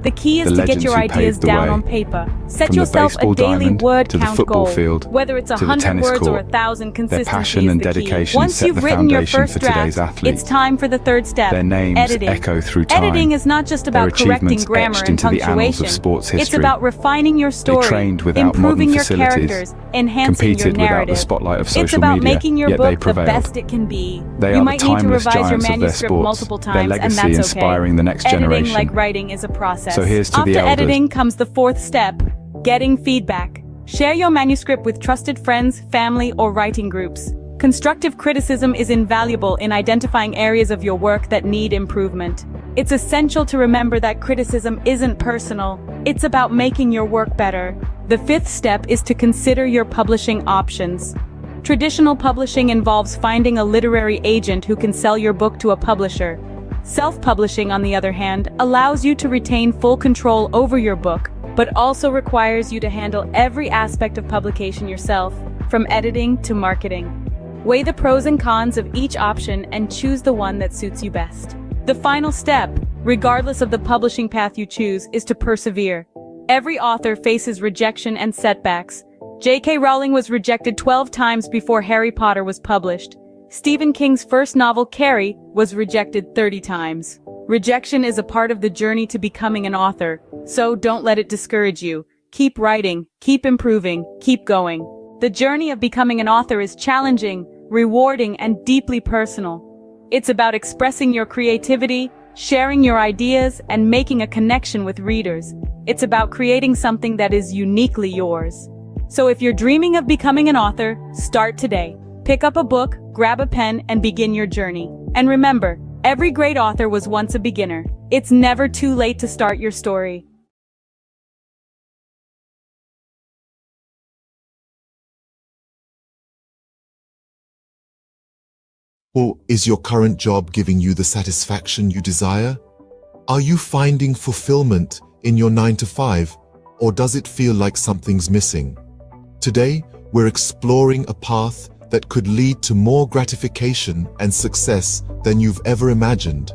The key is the to get your legends who ideas paved the down way. on paper. Set From the yourself a baseball daily diamond word to the count football goal. field Whether it's to the 100 tennis words or court. 1,000, Their consistency passion is and the key. dedication Once set you've the written your foundation first for today's draft, athletes. it's time for the third step, Their names editing. echo through time. Editing is not just about Their correcting achievements grammar etched and into the annals punctuation. of sports history. It's about refining your story, trained without improving modern your facilities, characters, enhancing your competed without narrative. the spotlight of social It's about media, making your yet they book the prevailed. best it can be. They You are might the need to timeless revise your giants of their manuscript sports, multiple their times, and legacy that's okay. inspiring the next Editing, generation. like writing, is a process. So here's to After the elders. editing comes the fourth step, getting feedback. Share your manuscript with trusted friends, family, or writing groups. Constructive criticism is invaluable in identifying areas of your work that need improvement. It's essential to remember that criticism isn't personal. It's about making your work better. The fifth step is to consider your publishing options. Traditional publishing involves finding a literary agent who can sell your book to a publisher. Self-publishing, on the other hand, allows you to retain full control over your book, but also requires you to handle every aspect of publication yourself, from editing to marketing. Weigh the pros and cons of each option and choose the one that suits you best. The final step, regardless of the publishing path you choose, is to persevere. Every author faces rejection and setbacks. J.K. Rowling was rejected 12 times before Harry Potter was published. Stephen King's first novel, Carrie, was rejected 30 times. Rejection is a part of the journey to becoming an author, so don't let it discourage you. Keep writing, keep improving, keep going. The journey of becoming an author is challenging, rewarding, and deeply personal. It's about expressing your creativity, sharing your ideas, and making a connection with readers. It's about creating something that is uniquely yours. So if you're dreaming of becoming an author, start today. Pick up a book, grab a pen, and begin your journey. And remember, every great author was once a beginner. It's never too late to start your story. Or is your current job giving you the satisfaction you desire? Are you finding fulfillment in your 9-to-5, or does it feel like something's missing? Today, we're exploring a path that could lead to more gratification and success than you've ever imagined.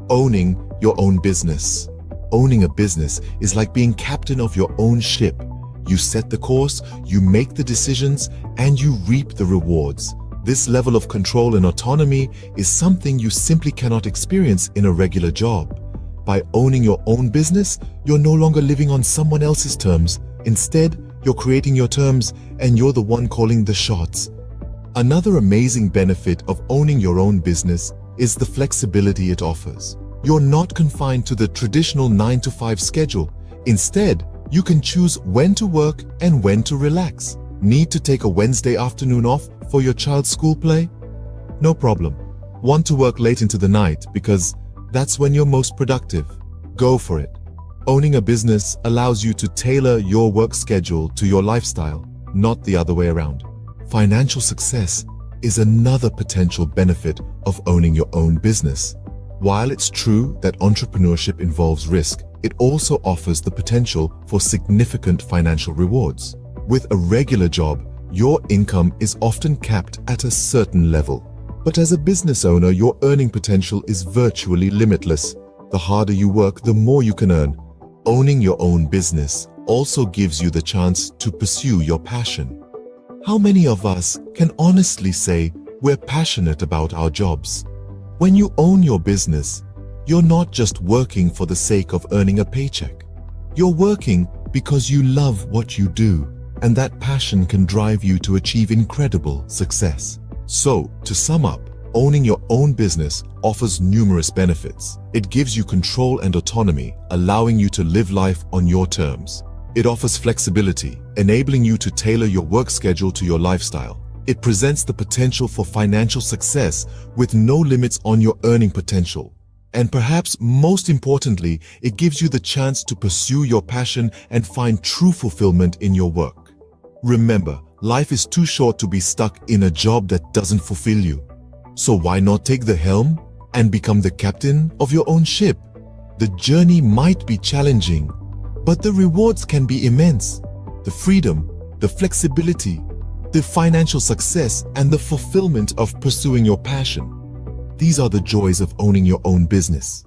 Owning your own business. Owning a business is like being captain of your own ship. You set the course, you make the decisions, and you reap the rewards. This level of control and autonomy is something you simply cannot experience in a regular job. By owning your own business, you're no longer living on someone else's terms. Instead, you're creating your terms, and you're the one calling the shots. Another amazing benefit of owning your own business is the flexibility it offers. You're not confined to the traditional 9-to-5 schedule. Instead, you can choose when to work and when to relax. Need to take a Wednesday afternoon off for your child's school play? No problem. Want to work late into the night because that's when you're most productive? Go for it. Owning a business allows you to tailor your work schedule to your lifestyle, not the other way around. Financial success is another potential benefit of owning your own business. While it's true that entrepreneurship involves risk, it also offers the potential for significant financial rewards. With a regular job, your income is often capped at a certain level. But as a business owner, your earning potential is virtually limitless. The harder you work, the more you can earn. Owning your own business also gives you the chance to pursue your passion. How many of us can honestly say we're passionate about our jobs? When you own your business, you're not just working for the sake of earning a paycheck. You're working because you love what you do, and that passion can drive you to achieve incredible success. So, to sum up, owning your own business offers numerous benefits. It gives you control and autonomy, allowing you to live life on your terms. It offers flexibility, enabling you to tailor your work schedule to your lifestyle. It presents the potential for financial success with no limits on your earning potential. And perhaps most importantly, it gives you the chance to pursue your passion and find true fulfillment in your work. Remember, life is too short to be stuck in a job that doesn't fulfill you. So why not take the helm and become the captain of your own ship? The journey might be challenging, but the rewards can be immense. The freedom, the flexibility, the financial success, and the fulfillment of pursuing your passion. These are the joys of owning your own business.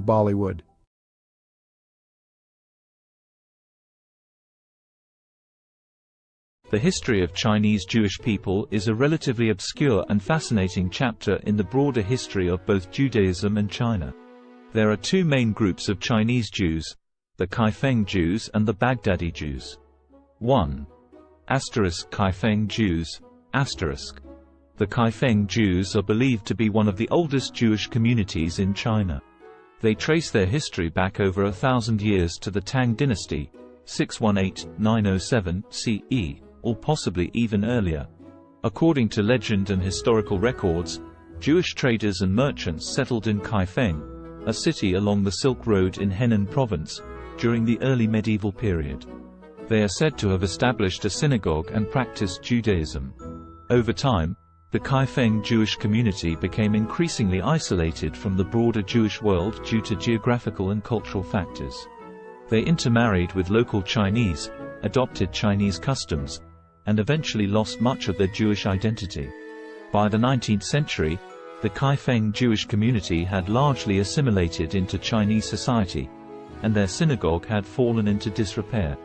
Bollywood. The history of Chinese Jewish people is a relatively obscure and fascinating chapter in the broader history of both Judaism and China. There are two main groups of Chinese Jews, the Kaifeng Jews and the Baghdadi Jews. 1. Kaifeng Jews. The Kaifeng Jews are believed to be one of the oldest Jewish communities in China. They trace their history back over 1,000 years to the Tang dynasty, 618–907 CE, or possibly even earlier. According to legend and historical records, Jewish traders and merchants settled in Kaifeng, a city along the Silk Road in Henan province, during the early medieval period. They are said to have established a synagogue and practiced Judaism. Over time, the Kaifeng Jewish community became increasingly isolated from the broader Jewish world due to geographical and cultural factors. They intermarried with local Chinese, adopted Chinese customs, and eventually lost much of their Jewish identity. By the 19th century, the Kaifeng Jewish community had largely assimilated into Chinese society, and their synagogue had fallen into disrepair.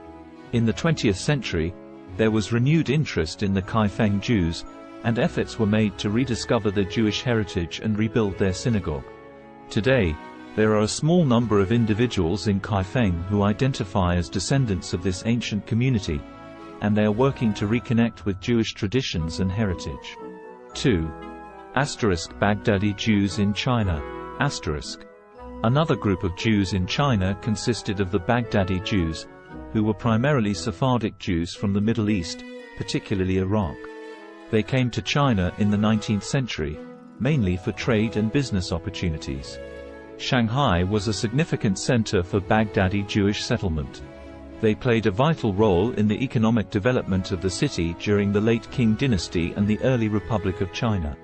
In the 20th century, there was renewed interest in the Kaifeng Jews, and efforts were made to rediscover their Jewish heritage and rebuild their synagogue. Today, there are a small number of individuals in Kaifeng who identify as descendants of this ancient community, and they are working to reconnect with Jewish traditions and heritage. 2. Baghdadi Jews in China. Another group of Jews in China consisted of the Baghdadi Jews, who were primarily Sephardic Jews from the Middle East, particularly Iraq. They came to China in the 19th century, mainly for trade and business opportunities. Shanghai was a significant center for Baghdadi Jewish settlement. They played a vital role in the economic development of the city during the late Qing dynasty and the early Republic of China.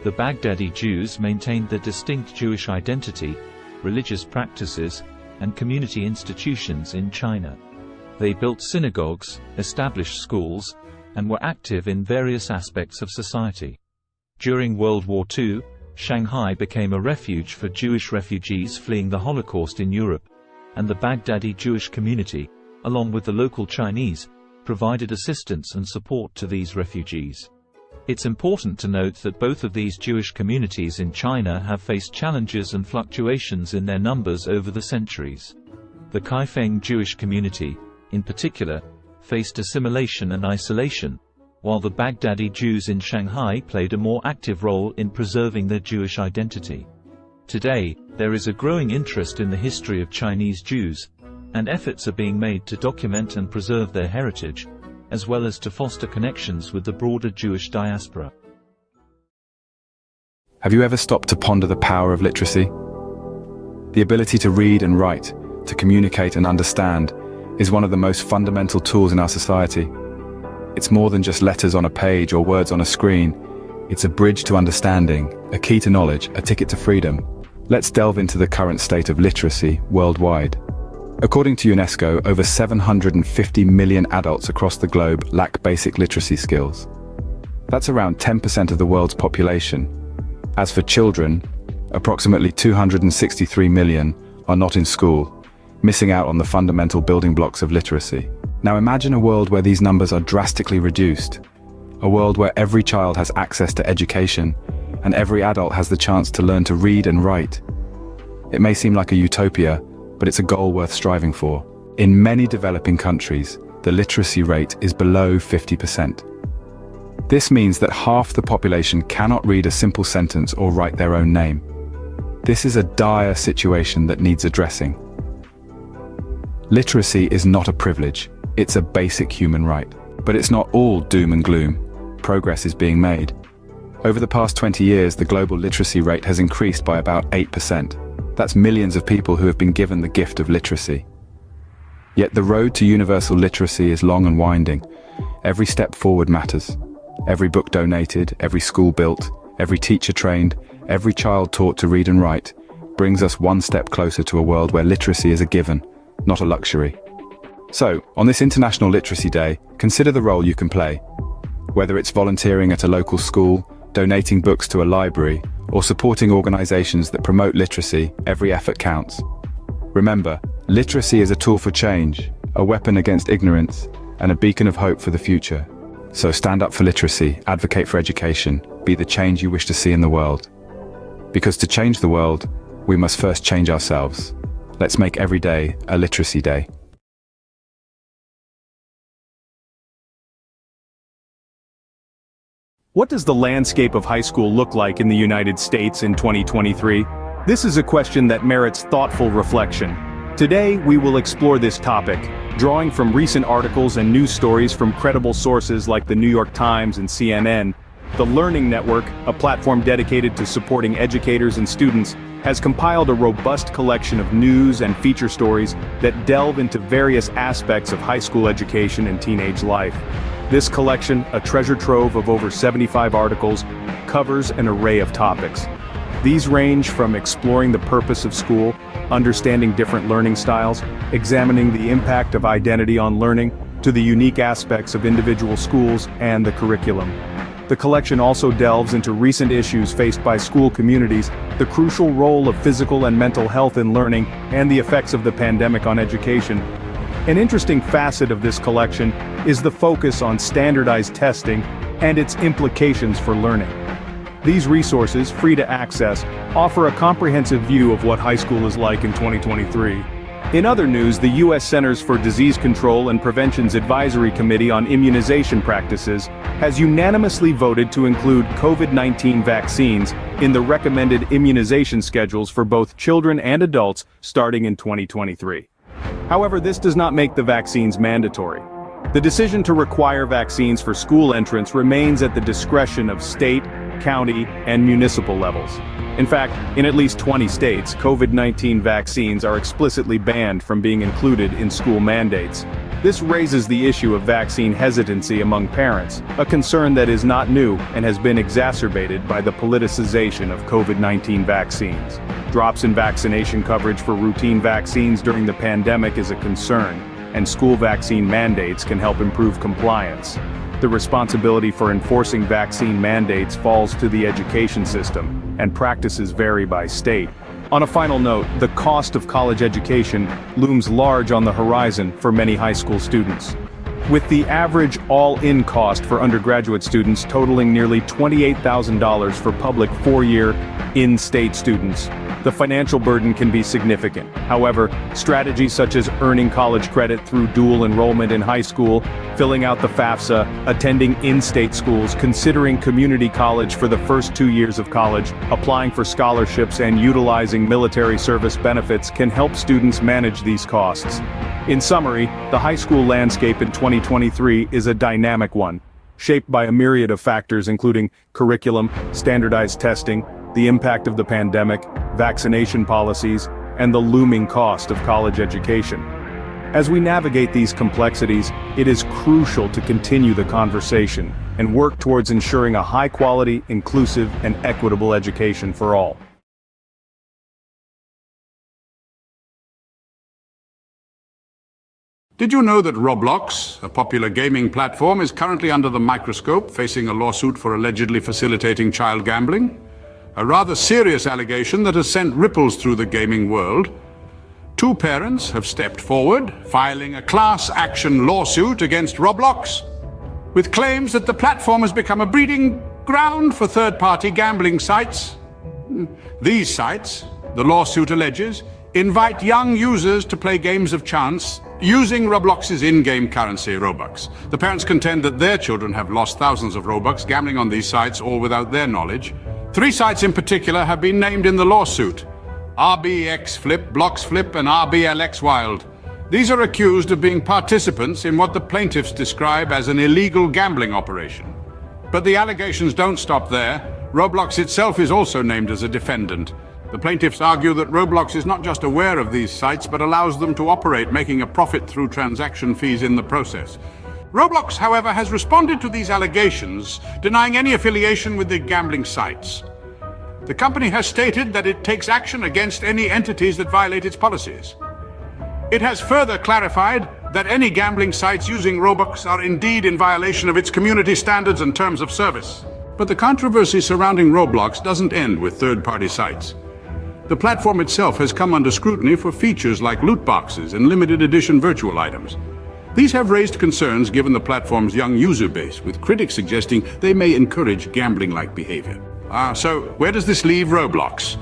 The Baghdadi Jews maintained their distinct Jewish identity, religious practices, and community institutions in China. They built synagogues, established schools, and were active in various aspects of society. During World War II, Shanghai became a refuge for Jewish refugees fleeing the Holocaust in Europe, and the Baghdadi Jewish community, along with the local Chinese, provided assistance and support to these refugees. It's important to note that both of these Jewish communities in China have faced challenges and fluctuations in their numbers over the centuries. The Kaifeng Jewish community, in particular, faced assimilation and isolation, while the Baghdadi Jews in Shanghai played a more active role in preserving their Jewish identity. Today, there is a growing interest in the history of Chinese Jews, and efforts are being made to document and preserve their heritage, as well as to foster connections with the broader Jewish diaspora. Have you ever stopped to ponder the power of literacy? The ability to read and write, to communicate and understand, is one of the most fundamental tools in our society. It's more than just letters on a page or words on a screen. It's a bridge to understanding, a key to knowledge, a ticket to freedom. Let's delve into the current state of literacy worldwide. According to UNESCO, over 750 million adults across the globe lack basic literacy skills. That's around 10% of the world's population. As for children, approximately 263 million are not in school, missing out on the fundamental building blocks of literacy. Now imagine a world where these numbers are drastically reduced. A world where every child has access to education, and every adult has the chance to learn to read and write. It may seem like a utopia, but it's a goal worth striving for. In many developing countries, the literacy rate is below 50%. This means that half the population cannot read a simple sentence or write their own name. This is a dire situation that needs addressing. Literacy is not a privilege, it's a basic human right. But it's not all doom and gloom. Progress is being made. Over the past 20 years, the global literacy rate has increased by about 8%. That's millions of people who have been given the gift of literacy. Yet the road to universal literacy is long and winding. Every step forward matters. Every book donated, every school built, every teacher trained, every child taught to read and write, brings us one step closer to a world where literacy is a given, not a luxury. So, on this International Literacy Day, consider the role you can play. Whether it's volunteering at a local school, donating books to a library, or supporting organizations that promote literacy, every effort counts. Remember, literacy is a tool for change, a weapon against ignorance, and a beacon of hope for the future. So stand up for literacy, advocate for education, be the change you wish to see in the world. Because to change the world, we must first change ourselves. Let's make every day a literacy day. What does the landscape of high school look like in the United States in 2023? This is a question that merits thoughtful reflection. Today, we will explore this topic, drawing from recent articles and news stories from credible sources like the New York Times and CNN. The Learning Network, a platform dedicated to supporting educators and students, has compiled a robust collection of news and feature stories that delve into various aspects of high school education and teenage life. This collection, a treasure trove of over 75 articles, covers an array of topics. These range from exploring the purpose of school, understanding different learning styles, examining the impact of identity on learning, to the unique aspects of individual schools and the curriculum. The collection also delves into recent issues faced by school communities, the crucial role of physical and mental health in learning, and the effects of the pandemic on education. An interesting facet of this collection is the focus on standardized testing and its implications for learning. These resources, free to access, offer a comprehensive view of what high school is like in 2023. In other news, the U.S. Centers for Disease Control and Prevention's Advisory Committee on Immunization Practices has unanimously voted to include COVID-19 vaccines in the recommended immunization schedules for both children and adults starting in 2023. However, this does not make the vaccines mandatory. The decision to require vaccines for school entrance remains at the discretion of state, county, and municipal levels. In fact, in at least 20 states, COVID-19 vaccines are explicitly banned from being included in school mandates. This raises the issue of vaccine hesitancy among parents, a concern that is not new and has been exacerbated by the politicization of COVID-19 vaccines. Drops in vaccination coverage for routine vaccines during the pandemic is a concern, and school vaccine mandates can help improve compliance. The responsibility for enforcing vaccine mandates falls to the education system, and practices vary by state. On a final note, the cost of college education looms large on the horizon for many high school students. With the average all-in cost for undergraduate students totaling nearly $28,000 for public four-year, in-state students, the financial burden can be significant. However, strategies such as earning college credit through dual enrollment in high school, filling out the FAFSA, attending in-state schools, considering community college for the first 2 years of college, applying for scholarships, and utilizing military service benefits can help students manage these costs. In summary, the high school landscape in 2023 is a dynamic one, shaped by a myriad of factors including curriculum, standardized testing, the impact of the pandemic, vaccination policies, and the looming cost of college education. As we navigate these complexities, it is crucial to continue the conversation and work towards ensuring a high-quality, inclusive, and equitable education for all. Did you know that Roblox, a popular gaming platform, is currently under the microscope, facing a lawsuit for allegedly facilitating child gambling? A rather serious allegation that has sent ripples through the gaming world. Two parents have stepped forward, filing a class action lawsuit against Roblox, with claims that the platform has become a breeding ground for third-party gambling sites. These sites, the lawsuit alleges, invite young users to play games of chance using Roblox's in-game currency, Robux. The parents contend that their children have lost thousands of Robux gambling on these sites, all without their knowledge. 3 sites in particular have been named in the lawsuit: RBX Flip, Blocks Flip, and RBLX Wild. These are accused of being participants in what the plaintiffs describe as an illegal gambling operation. But the allegations don't stop there. Roblox itself is also named as a defendant. The plaintiffs argue that Roblox is not just aware of these sites, but allows them to operate, making a profit through transaction fees in the process. Roblox, however, has responded to these allegations, denying any affiliation with the gambling sites. The company has stated that it takes action against any entities that violate its policies. It has further clarified that any gambling sites using Robux are indeed in violation of its community standards and terms of service. But the controversy surrounding Roblox doesn't end with third-party sites. The platform itself has come under scrutiny for features like loot boxes and limited edition virtual items. These have raised concerns given the platform's young user base, with critics suggesting they may encourage gambling-like behavior. So where does this leave Roblox?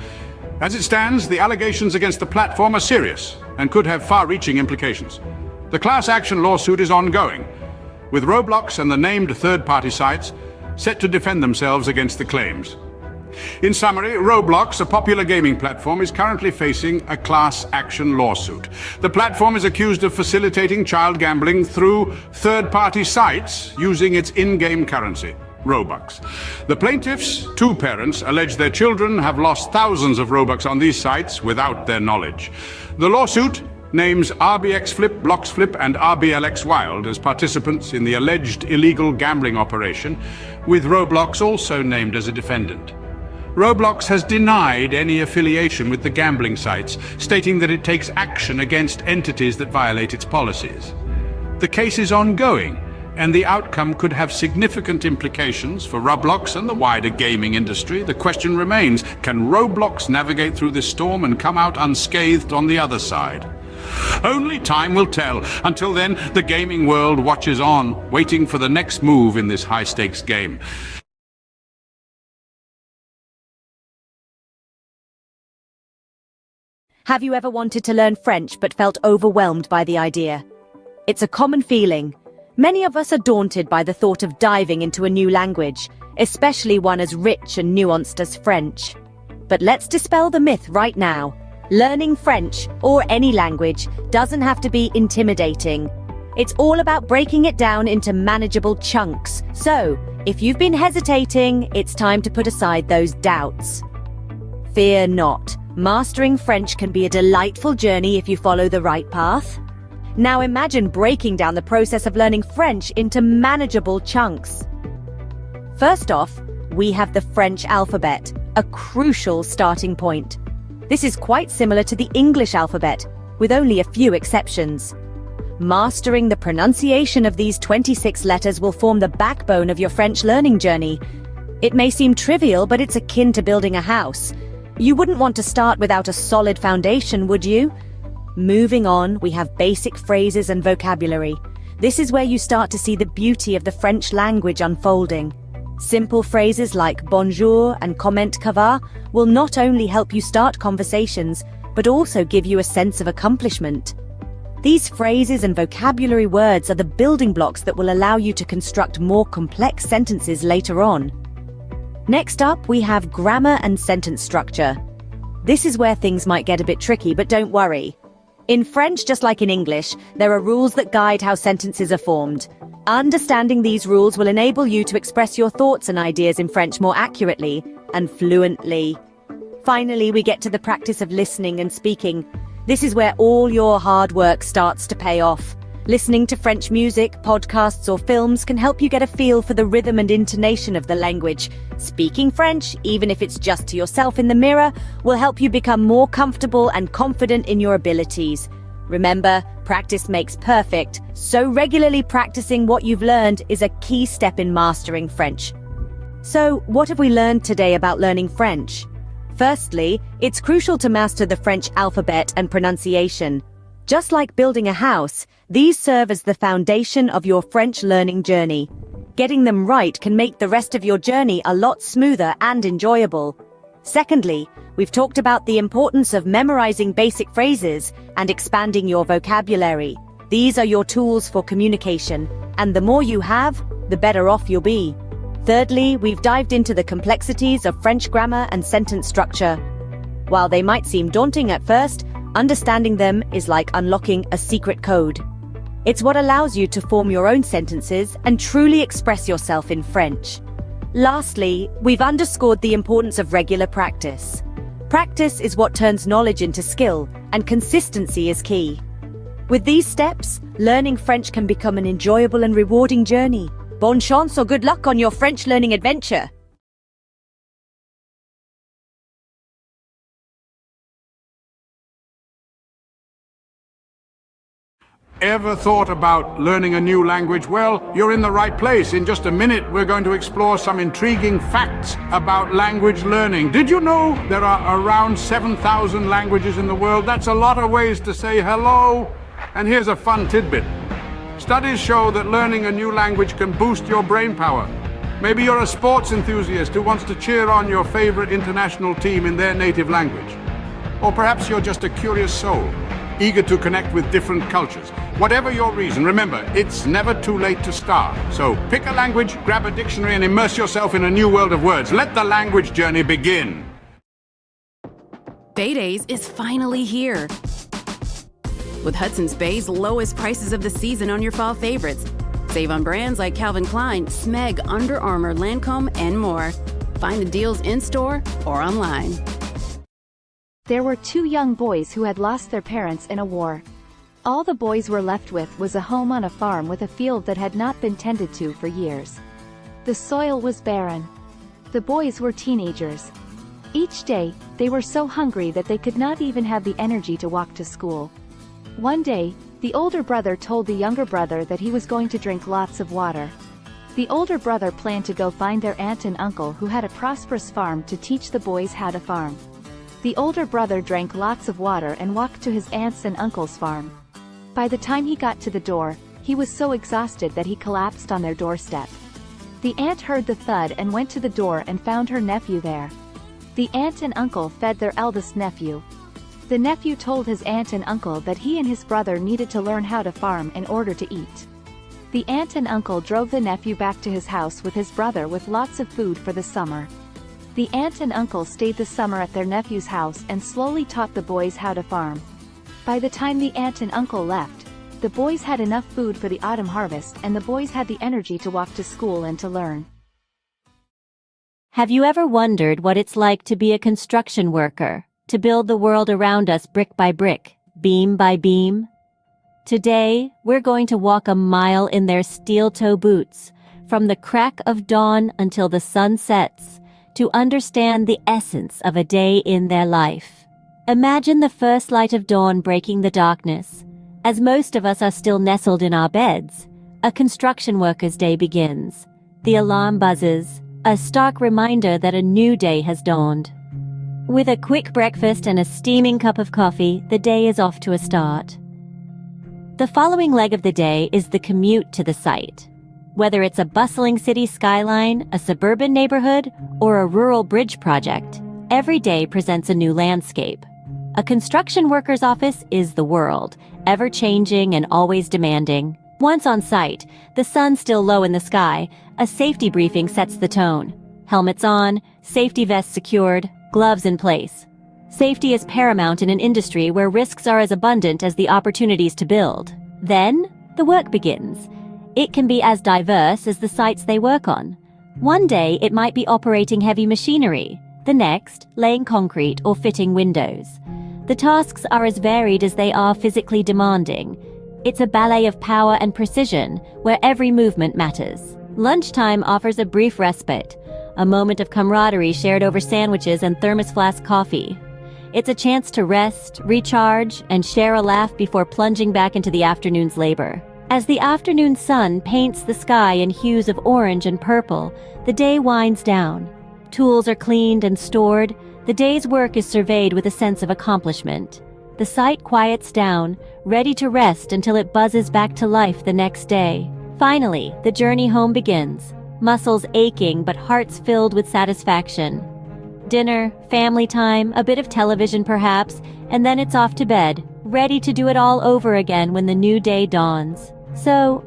As it stands, the allegations against the platform are serious and could have far-reaching implications. The class action lawsuit is ongoing, with Roblox and the named third-party sites set to defend themselves against the claims. In summary, Roblox, a popular gaming platform, is currently facing a class action lawsuit. The platform is accused of facilitating child gambling through third-party sites using its in-game currency, Robux. The plaintiffs, two parents, allege their children have lost thousands of Robux on these sites without their knowledge. The lawsuit names RBX Flip, Blocks Flip, and RBLX Wild as participants in the alleged illegal gambling operation, with Roblox also named as a defendant. Roblox has denied any affiliation with the gambling sites, stating that it takes action against entities that violate its policies. The case is ongoing, and the outcome could have significant implications for Roblox and the wider gaming industry. The question remains, can Roblox navigate through this storm and come out unscathed on the other side? Only time will tell. Until then, the gaming world watches on, waiting for the next move in this high-stakes game. Have you ever wanted to learn French but felt overwhelmed by the idea? It's a common feeling. Many of us are daunted by the thought of diving into a new language, especially one as rich and nuanced as French. But let's dispel the myth right now. Learning French, or any language, doesn't have to be intimidating. It's all about breaking it down into manageable chunks. So, if you've been hesitating, it's time to put aside those doubts. Fear not. Mastering French can be a delightful journey if you follow the right path. Now imagine breaking down the process of learning French into manageable chunks. First off, we have the French alphabet, a crucial starting point. This is quite similar to the English alphabet, with only a few exceptions. Mastering the pronunciation of these 26 letters will form the backbone of your French learning journey. It may seem trivial, but it's akin to building a house. You wouldn't want to start without a solid foundation, would you? Moving on, we have basic phrases and vocabulary. This is where you start to see the beauty of the French language unfolding. Simple phrases like bonjour and comment ça va will not only help you start conversations, but also give you a sense of accomplishment. These phrases and vocabulary words are the building blocks that will allow you to construct more complex sentences later on. Next up, we have grammar and sentence structure. This is where things might get a bit tricky, but don't worry. In French, just like in English, there are rules that guide how sentences are formed. Understanding these rules will enable you to express your thoughts and ideas in French more accurately and fluently. Finally, we get to the practice of listening and speaking. This is where all your hard work starts to pay off. Listening to French music, podcasts, or films can help you get a feel for the rhythm and intonation of the language. Speaking French, even if it's just to yourself in the mirror, will help you become more comfortable and confident in your abilities. Remember, practice makes perfect, so regularly practicing what you've learned is a key step in mastering French. So, what have we learned today about learning French? Firstly, it's crucial to master the French alphabet and pronunciation. Just like building a house, these serve as the foundation of your French learning journey. Getting them right can make the rest of your journey a lot smoother and enjoyable. Secondly, we've talked about the importance of memorizing basic phrases and expanding your vocabulary. These are your tools for communication, and the more you have, the better off you'll be. Thirdly, we've dived into the complexities of French grammar and sentence structure. While they might seem daunting at first, understanding them is like unlocking a secret code. It's what allows you to form your own sentences and truly express yourself in French. Lastly, we've underscored the importance of regular practice. Practice is what turns knowledge into skill, and consistency is key. With these steps, learning French can become an enjoyable and rewarding journey. Bonne chance or good luck on your French learning adventure! ever thought about learning a new language? Well, you're in the right place. In just a minute, we're going to explore some intriguing facts about language learning. Did you know there are around 7,000 languages in the world? That's a lot of ways to say hello. And here's a fun tidbit. Studies show that learning a new language can boost your brain power. Maybe you're a sports enthusiast who wants to cheer on your favorite international team in their native language. Or perhaps you're just a curious soul, eager to connect with different cultures. Whatever your reason, remember, it's never too late to start. So pick a language, grab a dictionary, and immerse yourself in a new world of words. Let the language journey begin. Bay Days is finally here. With Hudson's Bay's lowest prices of the season on your fall favorites. Save on brands like Calvin Klein, Smeg, Under Armour, Lancome, and more. Find the deals in-store or online. There were two young boys who had lost their parents in a war. All the boys were left with was a home on a farm with a field that had not been tended to for years. The soil was barren. The boys were teenagers. Each day, they were so hungry that they could not even have the energy to walk to school. One day, the older brother told the younger brother that he was going to drink lots of water. The older brother planned to go find their aunt and uncle who had a prosperous farm to teach the boys how to farm. The older brother drank lots of water and walked to his aunt's and uncle's farm. By the time he got to the door, he was so exhausted that he collapsed on their doorstep. The aunt heard the thud and went to the door and found her nephew there. The aunt and uncle fed their eldest nephew. The nephew told his aunt and uncle that he and his brother needed to learn how to farm in order to eat. The aunt and uncle drove the nephew back to his house with his brother with lots of food for the summer. The aunt and uncle stayed the summer at their nephew's house and slowly taught the boys how to farm. By the time the aunt and uncle left, the boys had enough food for the autumn harvest and the boys had the energy to walk to school and to learn. Have you ever wondered what it's like to be a construction worker? To build the world around us brick by brick, beam by beam? Today, we're going to walk a mile in their steel-toe boots, from the crack of dawn until the sun sets, to understand the essence of a day in their life. Imagine the first light of dawn breaking the darkness. As most of us are still nestled in our beds, a construction worker's day begins. The alarm buzzes, a stark reminder that a new day has dawned. With a quick breakfast and a steaming cup of coffee, the day is off to a start. The following leg of the day is the commute to the site. Whether it's a bustling city skyline, a suburban neighborhood, or a rural bridge project, every day presents a new landscape. A construction worker's office is the world, ever-changing and always demanding. Once on site, the sun still low in the sky, a safety briefing sets the tone. Helmets on, safety vests secured, gloves in place. Safety is paramount in an industry where risks are as abundant as the opportunities to build. Then, the work begins. It can be as diverse as the sites they work on. One day, it might be operating heavy machinery. The next, laying concrete or fitting windows. The tasks are as varied as they are physically demanding. It's a ballet of power and precision, where every movement matters. Lunchtime offers a brief respite. A moment of camaraderie shared over sandwiches and thermos flask coffee. It's a chance to rest, recharge, and share a laugh before plunging back into the afternoon's labor. As the afternoon sun paints the sky in hues of orange and purple, the day winds down. Tools are cleaned and stored. The day's work is surveyed with a sense of accomplishment. The site quiets down, ready to rest until it buzzes back to life the next day. Finally, the journey home begins. Muscles aching but hearts filled with satisfaction. Dinner, family time, a bit of television perhaps, and then it's off to bed, ready to do it all over again when the new day dawns. So,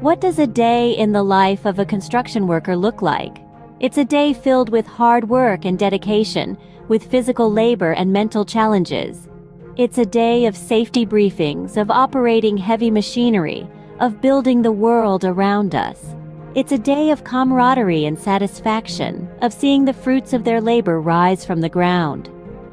what does a day in the life of a construction worker look like? It's a day filled with hard work and dedication, with physical labor and mental challenges. It's a day of safety briefings, of operating heavy machinery, of building the world around us. It's a day of camaraderie and satisfaction, of seeing the fruits of their labor rise from the ground.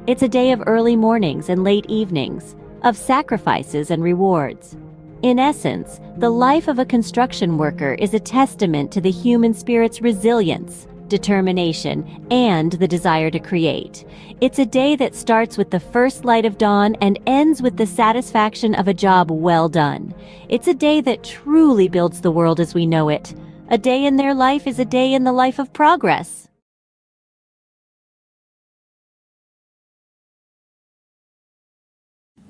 It's a day of early mornings and late evenings, of sacrifices and rewards. In essence, the life of a construction worker is a testament to the human spirit's resilience, determination, and the desire to create. It's a day that starts with the first light of dawn and ends with the satisfaction of a job well done. It's a day that truly builds the world as we know it. A day in their life is a day in the life of progress.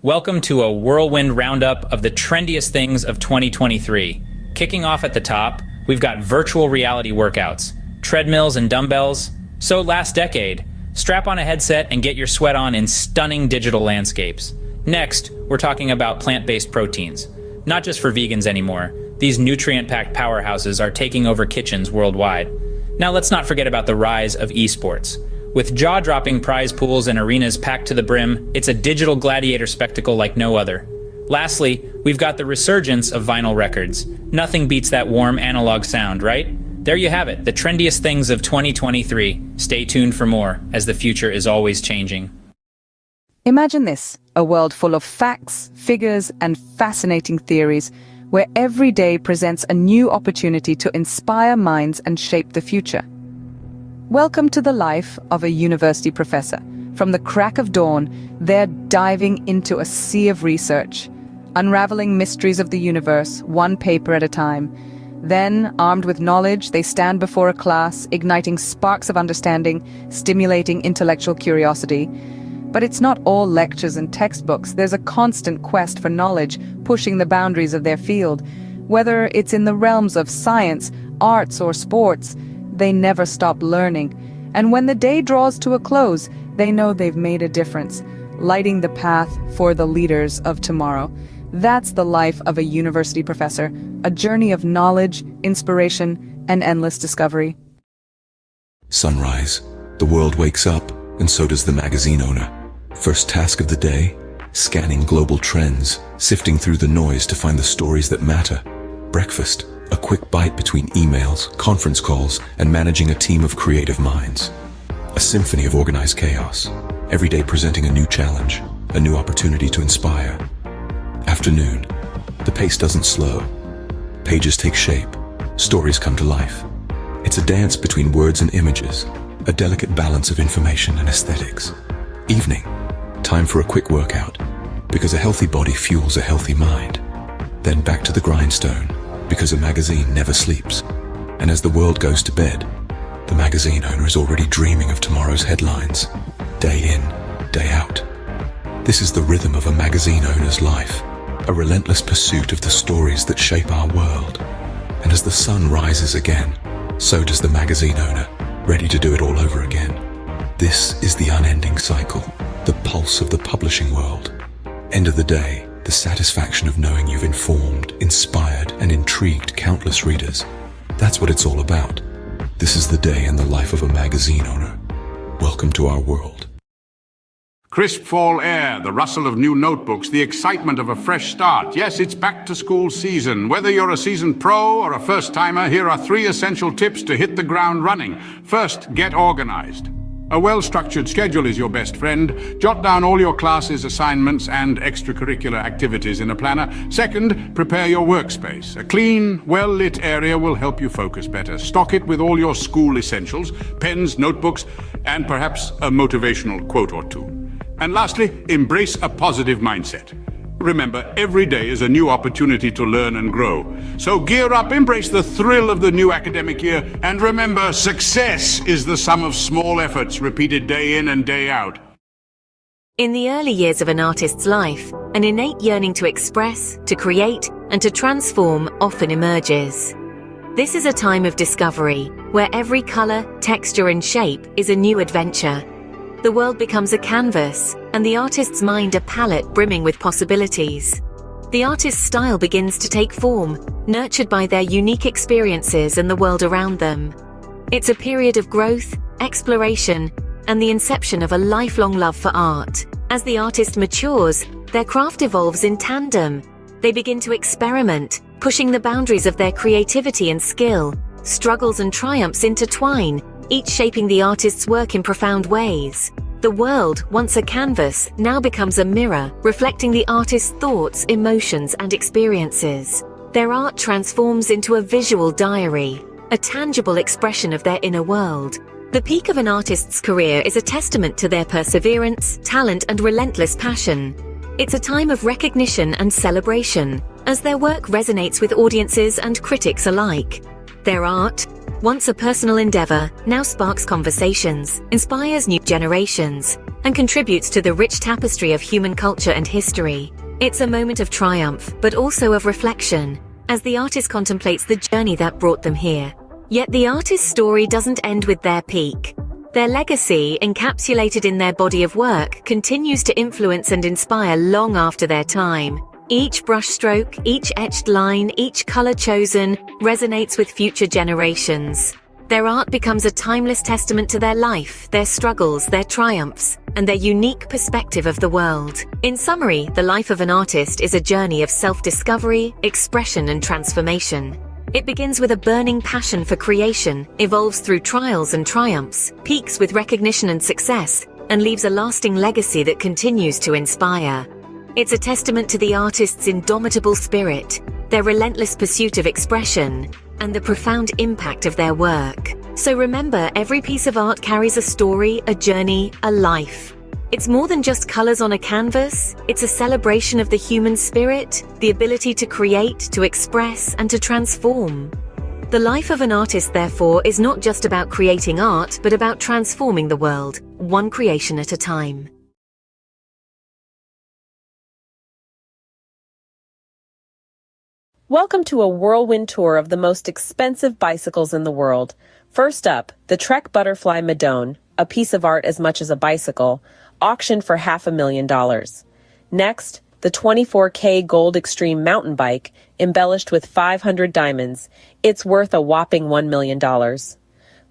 Welcome to a whirlwind roundup of the trendiest things of 2023. Kicking off at the top, we've got virtual reality workouts, treadmills and dumbbells. So last decade, strap on a headset and get your sweat on in stunning digital landscapes. Next, we're talking about plant-based proteins. Not just for vegans anymore. These nutrient-packed powerhouses are taking over kitchens worldwide. Now let's not forget about the rise of esports. With jaw-dropping prize pools and arenas packed to the brim, it's a digital gladiator spectacle like no other. Lastly, we've got the resurgence of vinyl records. Nothing beats that warm analog sound, right? There you have it, the trendiest things of 2023. Stay tuned for more, as the future is always changing. Imagine this, a world full of facts, figures, and fascinating theories, where every day presents a new opportunity to inspire minds and shape the future. Welcome to the life of a university professor. From the crack of dawn, they're diving into a sea of research, unraveling mysteries of the universe, one paper at a time. Then, armed with knowledge, they stand before a class, igniting sparks of understanding, stimulating intellectual curiosity. But it's not all lectures and textbooks. There's a constant quest for knowledge, pushing the boundaries of their field. Whether it's in the realms of science, arts, or sports, they never stop learning. And when the day draws to a close, they know they've made a difference, lighting the path for the leaders of tomorrow. That's the life of a university professor, a journey of knowledge, inspiration, and endless discovery. Sunrise. The world wakes up, and so does the magazine owner. First task of the day, scanning global trends, sifting through the noise to find the stories that matter. Breakfast. A quick bite between emails, conference calls, and managing a team of creative minds. A symphony of organized chaos, every day presenting a new challenge, a new opportunity to inspire. Afternoon. The pace doesn't slow. Pages take shape, stories come to life. It's a dance between words and images, a delicate balance of information and aesthetics. Evening. Time for a quick workout, because a healthy body fuels a healthy mind. Then back to the grindstone, because a magazine never sleeps. And as the world goes to bed, the magazine owner is already dreaming of tomorrow's headlines, day in, day out. This is the rhythm of a magazine owner's life, a relentless pursuit of the stories that shape our world. And as the sun rises again, so does the magazine owner, ready to do it all over again. This is the unending cycle, the pulse of the publishing world. End of the day, the satisfaction of knowing you've informed, inspired, and intrigued countless readers. That's what it's all about. This is the day in the life of a magazine owner. Welcome to our world. Crisp fall air, the rustle of new notebooks, the excitement of a fresh start. Yes, it's back to school season. Whether you're a seasoned pro or a first-timer, here are 3 essential tips to hit the ground running. First, get organized. A well-structured schedule is your best friend. Jot down all your classes, assignments, and extracurricular activities in a planner. Second, prepare your workspace. A clean, well-lit area will help you focus better. Stock it with all your school essentials, pens, notebooks, and perhaps a motivational quote or two. And lastly, embrace a positive mindset. Remember, every day is a new opportunity to learn and grow. So gear up, embrace the thrill of the new academic year, and remember, success is the sum of small efforts repeated day in and day out. In the early years of an artist's life, an innate yearning to express, to create, and to transform often emerges. This is a time of discovery, where every color, texture, and shape is a new adventure. The world becomes a canvas, and the artist's mind a palette brimming with possibilities. The artist's style begins to take form, nurtured by their unique experiences and the world around them. It's a period of growth, exploration, and the inception of a lifelong love for art. As the artist matures, their craft evolves in tandem. They begin to experiment, pushing the boundaries of their creativity and skill. Struggles and triumphs intertwine, each shaping the artist's work in profound ways. The world, once a canvas, now becomes a mirror, reflecting the artist's thoughts, emotions, and experiences. Their art transforms into a visual diary, a tangible expression of their inner world. The peak of an artist's career is a testament to their perseverance, talent, and relentless passion. It's a time of recognition and celebration, as their work resonates with audiences and critics alike. Their art, once a personal endeavor, now sparks conversations, inspires new generations, and contributes to the rich tapestry of human culture and history. It's a moment of triumph, but also of reflection, as the artist contemplates the journey that brought them here. Yet the artist's story doesn't end with their peak. Their legacy, encapsulated in their body of work, continues to influence and inspire long after their time. Each brushstroke, each etched line, each color chosen resonates with future generations. Their art becomes a timeless testament to their life, their struggles, their triumphs, and their unique perspective of the world. In summary, the life of an artist is a journey of self-discovery, expression, and transformation. It begins with a burning passion for creation, evolves through trials and triumphs, peaks with recognition and success, and leaves a lasting legacy that continues to inspire. It's a testament to the artist's indomitable spirit, their relentless pursuit of expression, and the profound impact of their work. So remember, every piece of art carries a story, a journey, a life. It's more than just colors on a canvas. It's a celebration of the human spirit, the ability to create, to express, and to transform. The life of an artist, therefore, is not just about creating art, but about transforming the world, one creation at a time. Welcome to a whirlwind tour of the most expensive bicycles in the world. First up, the Trek Butterfly Madone, a piece of art as much as a bicycle, auctioned for $500,000. Next, the 24K Gold Extreme mountain bike, embellished with 500 diamonds. It's worth a whopping $1 million.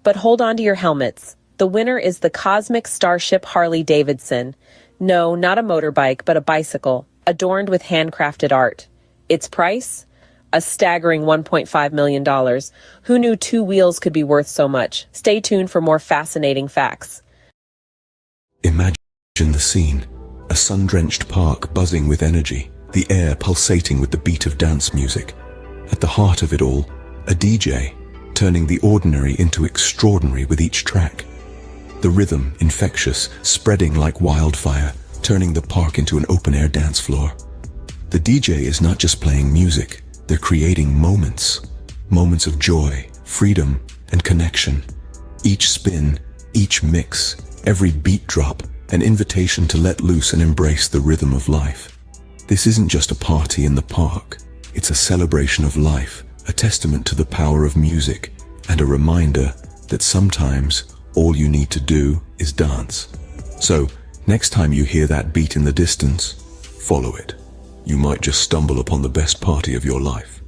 But hold on to your helmets. The winner is the Cosmic Starship Harley Davidson. No, not a motorbike, but a bicycle, adorned with handcrafted art. Its price? A staggering $1.5 million. Who knew two wheels could be worth so much? Stay tuned for more fascinating facts. Imagine the scene. A sun-drenched park buzzing with energy, the air pulsating with the beat of dance music. At the heart of it all, a DJ, turning the ordinary into extraordinary with each track. The rhythm, infectious, spreading like wildfire, turning the park into an open-air dance floor. The DJ is not just playing music. They're creating moments of joy, freedom, and connection. Each spin, each mix, every beat drop, an invitation to let loose and embrace the rhythm of life. This isn't just a party in the park. It's a celebration of life, a testament to the power of music, and a reminder that sometimes all you need to do is dance. So, next time you hear that beat in the distance, follow it. You might just stumble upon the best party of your life.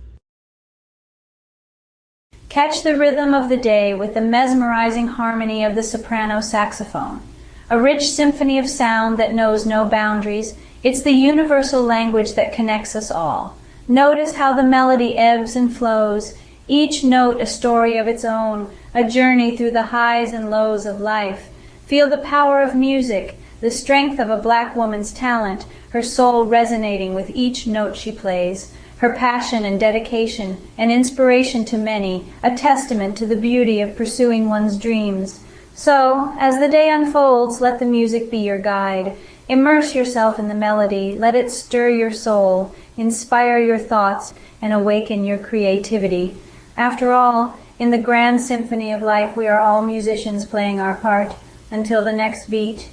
Catch the rhythm of the day with the mesmerizing harmony of the soprano saxophone. A rich symphony of sound that knows no boundaries. It's the universal language that connects us all. Notice how the melody ebbs and flows, each note a story of its own, a journey through the highs and lows of life. Feel the power of music, the strength of a black woman's talent, her soul resonating with each note she plays, her passion and dedication, an inspiration to many, a testament to the beauty of pursuing one's dreams. So, as the day unfolds, let the music be your guide. Immerse yourself in the melody, let it stir your soul, inspire your thoughts, and awaken your creativity. After all, in the grand symphony of life, we are all musicians playing our part. Until the next beat.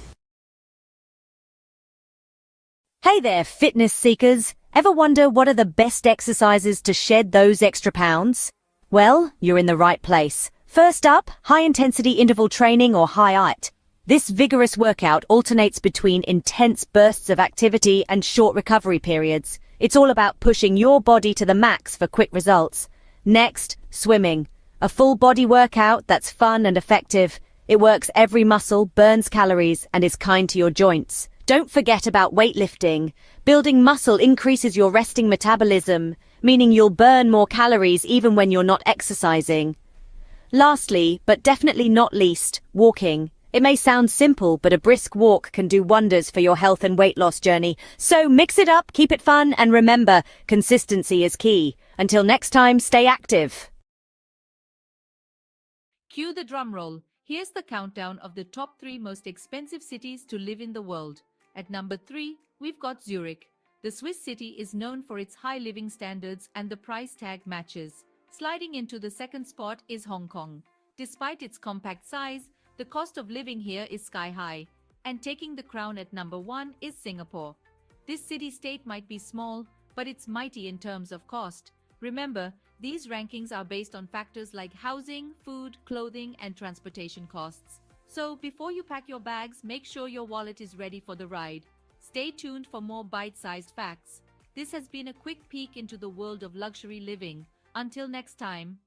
Hey there, fitness seekers. Ever wonder what are the best exercises to shed those extra pounds? Well, you're in the right place. First up, high-intensity interval training or HIIT. This vigorous workout alternates between intense bursts of activity and short recovery periods. It's all about pushing your body to the max for quick results. Next, swimming. A full body workout that's fun and effective. It works every muscle, burns calories, and is kind to your joints. Don't forget about weightlifting. Building muscle increases your resting metabolism, meaning you'll burn more calories even when you're not exercising. Lastly, but definitely not least, walking. It may sound simple, but a brisk walk can do wonders for your health and weight loss journey. So mix it up, keep it fun, and remember, consistency is key. Until next time, stay active. Cue the drum roll. Here's the countdown of the top 3 most expensive cities to live in the world. At number 3, we've got Zurich. The Swiss city is known for its high living standards and the price tag matches. Sliding into the second spot is Hong Kong. Despite its compact size, the cost of living here is sky high. And taking the crown at number 1 is Singapore. This city-state might be small, but it's mighty in terms of cost. Remember, these rankings are based on factors like housing, food, clothing, and transportation costs. So before you pack your bags, make sure your wallet is ready for the ride. Stay tuned for more bite-sized facts. This has been a quick peek into the world of luxury living. Until next time.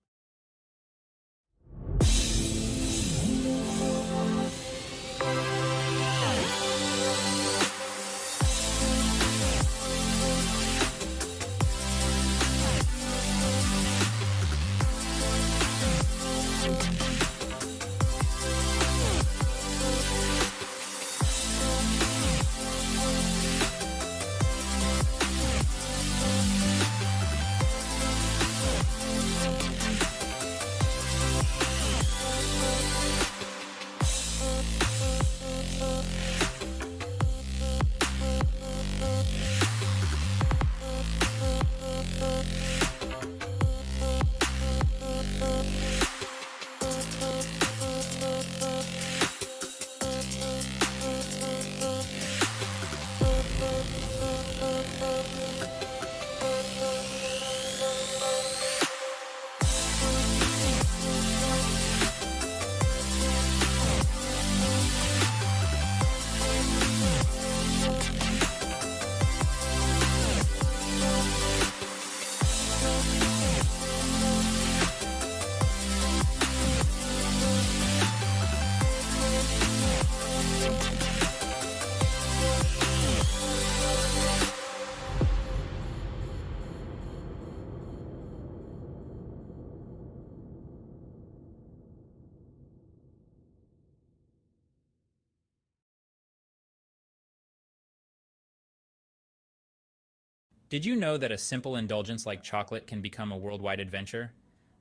Did you know that a simple indulgence like chocolate can become a worldwide adventure?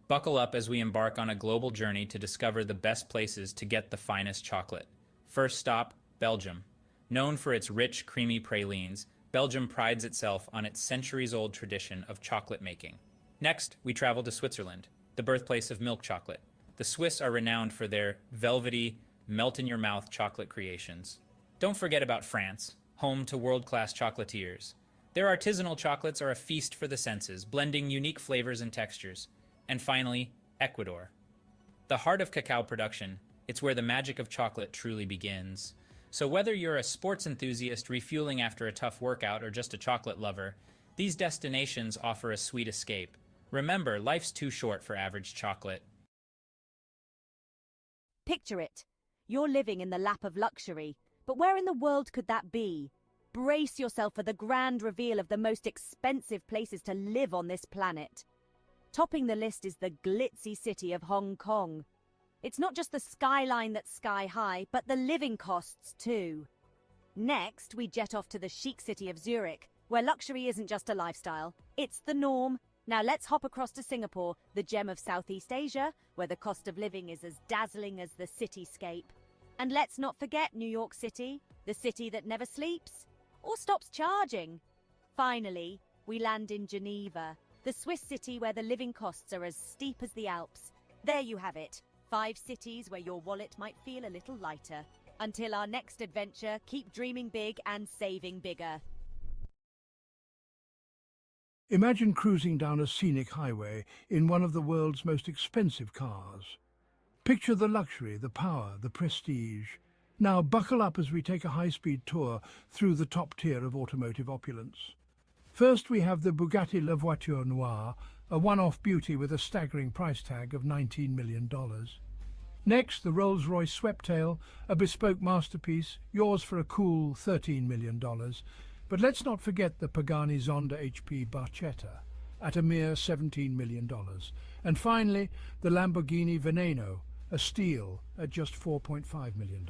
Buckle up as we embark on a global journey to discover the best places to get the finest chocolate. First stop, Belgium. Known for its rich, creamy pralines, Belgium prides itself on its centuries-old tradition of chocolate making. Next, we travel to Switzerland, the birthplace of milk chocolate. The Swiss are renowned for their velvety, melt-in-your-mouth chocolate creations. Don't forget about France, home to world-class chocolatiers. Their artisanal chocolates are a feast for the senses, blending unique flavors and textures. And finally, Ecuador. The heart of cacao production, it's where the magic of chocolate truly begins. So whether you're a sports enthusiast refueling after a tough workout or just a chocolate lover, these destinations offer a sweet escape. Remember, life's too short for average chocolate. Picture it. You're living in the lap of luxury, but where in the world could that be? Brace yourself for the grand reveal of the most expensive places to live on this planet. Topping the list is the glitzy city of Hong Kong. It's not just the skyline that's sky high, but the living costs too. Next, we jet off to the chic city of Zurich, where luxury isn't just a lifestyle, it's the norm. Now let's hop across to Singapore, the gem of Southeast Asia, where the cost of living is as dazzling as the cityscape. And let's not forget New York City, the city that never sleeps or stops charging. Finally, we land in Geneva, the Swiss city where the living costs are as steep as the Alps. There you have it, 5 cities where your wallet might feel a little lighter. Until our next adventure, keep dreaming big and saving bigger. Imagine cruising down a scenic highway in one of the world's most expensive cars. Picture the luxury, the power, the prestige. Now buckle up as we take a high-speed tour through the top tier of automotive opulence. First we have the Bugatti La Voiture Noire, a one-off beauty with a staggering price tag of $19 million. Next, the Rolls-Royce Sweptail, a bespoke masterpiece, yours for a cool $13 million. But let's not forget the Pagani Zonda HP Barchetta, at a mere $17 million. And finally, the Lamborghini Veneno, a steal at just $4.5 million.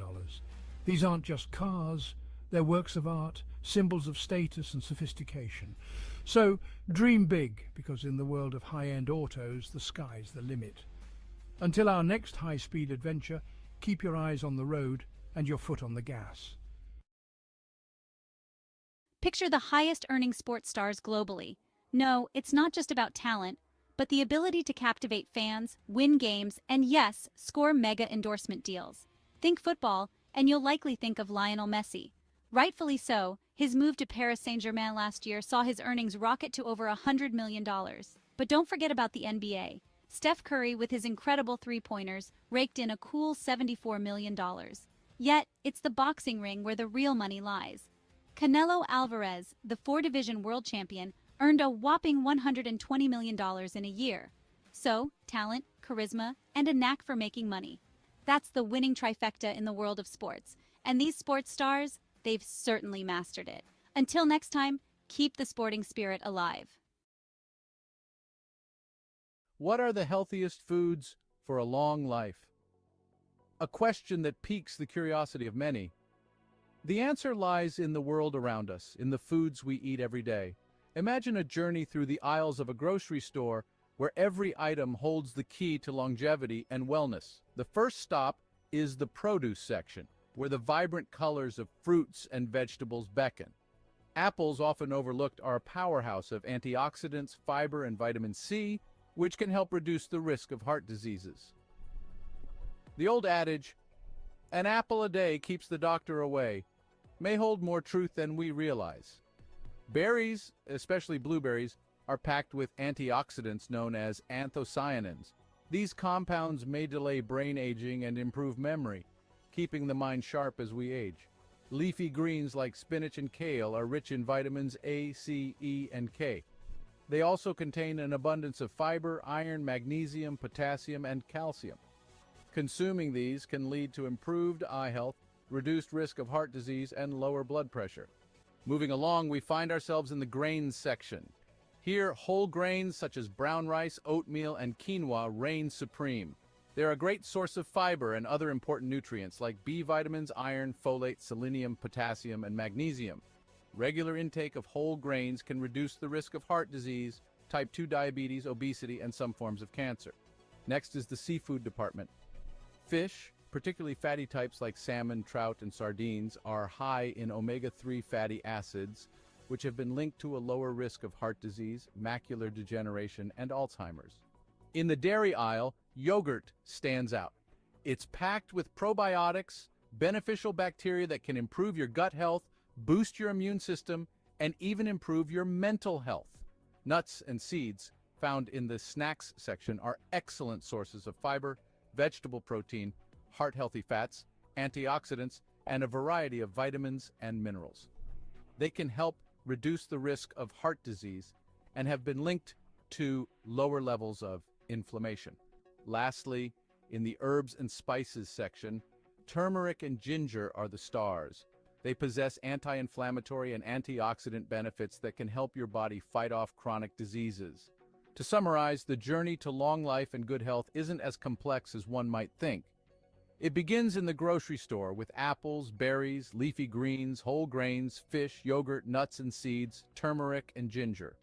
These aren't just cars, they're works of art, symbols of status and sophistication. So dream big, because in the world of high-end autos, the sky's the limit. Until our next high-speed adventure, keep your eyes on the road and your foot on the gas. Picture the highest-earning sports stars globally. No, it's not just about talent, but the ability to captivate fans, win games, and yes, score mega endorsement deals. Think football, and you'll likely think of Lionel Messi. Rightfully so, his move to Paris Saint-Germain last year saw his earnings rocket to over $100 million. But don't forget about the NBA. Steph Curry, with his incredible three-pointers, raked in a cool $74 million. Yet, it's the boxing ring where the real money lies. Canelo Alvarez, the four-division world champion, earned a whopping $120 million in a year. So, talent, charisma, and a knack for making money. That's the winning trifecta in the world of sports. And these sports stars, they've certainly mastered it. Until next time, keep the sporting spirit alive. What are the healthiest foods for a long life? A question that piques the curiosity of many. The answer lies in the world around us, in the foods we eat every day. Imagine a journey through the aisles of a grocery store where every item holds the key to longevity and wellness. The first stop is the produce section, where the vibrant colors of fruits and vegetables beckon. Apples, often overlooked, are a powerhouse of antioxidants, fiber, and vitamin C, which can help reduce the risk of heart diseases. The old adage, "An apple a day keeps the doctor away," may hold more truth than we realize. Berries, especially blueberries, are packed with antioxidants known as anthocyanins. These compounds may delay brain aging and improve memory, keeping the mind sharp as we age. Leafy greens like spinach and kale are rich in vitamins A, C, E, and K. They also contain an abundance of fiber, iron, magnesium, potassium, and calcium. Consuming these can lead to improved eye health, reduced risk of heart disease, and lower blood pressure. Moving along, we find ourselves in the grains section. Here, whole grains such as brown rice, oatmeal, and quinoa reign supreme. They're a great source of fiber and other important nutrients like B vitamins, iron, folate, selenium, potassium, and magnesium. Regular intake of whole grains can reduce the risk of heart disease, type 2 diabetes, obesity, and some forms of cancer. Next is the seafood department. Fish, particularly fatty types like salmon, trout, and sardines, are high in omega-3 fatty acids, which have been linked to a lower risk of heart disease, macular degeneration, and Alzheimer's. In the dairy aisle, yogurt stands out. It's packed with probiotics, beneficial bacteria that can improve your gut health, boost your immune system, and even improve your mental health. Nuts and seeds, found in the snacks section, are excellent sources of fiber, vegetable protein, heart-healthy fats, antioxidants, and a variety of vitamins and minerals. They can help reduce the risk of heart disease and have been linked to lower levels of inflammation. Lastly, in the herbs and spices section, turmeric and ginger are the stars. They possess anti-inflammatory and antioxidant benefits that can help your body fight off chronic diseases. To summarize, the journey to long life and good health isn't as complex as one might think. It begins in the grocery store with apples, berries, leafy greens, whole grains, fish, yogurt, nuts and seeds, turmeric, and ginger.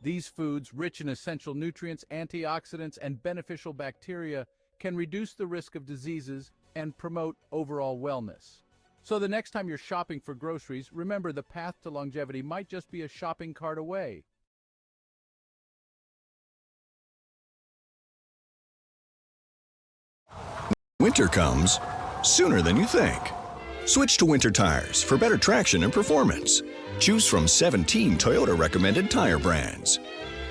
These foods, rich in essential nutrients, antioxidants, and beneficial bacteria, can reduce the risk of diseases and promote overall wellness. So the next time you're shopping for groceries, remember the path to longevity might just be a shopping cart away. Winter comes sooner than you think. Switch to Winter tires for better traction and performance. Choose from 17 Toyota recommended tire brands.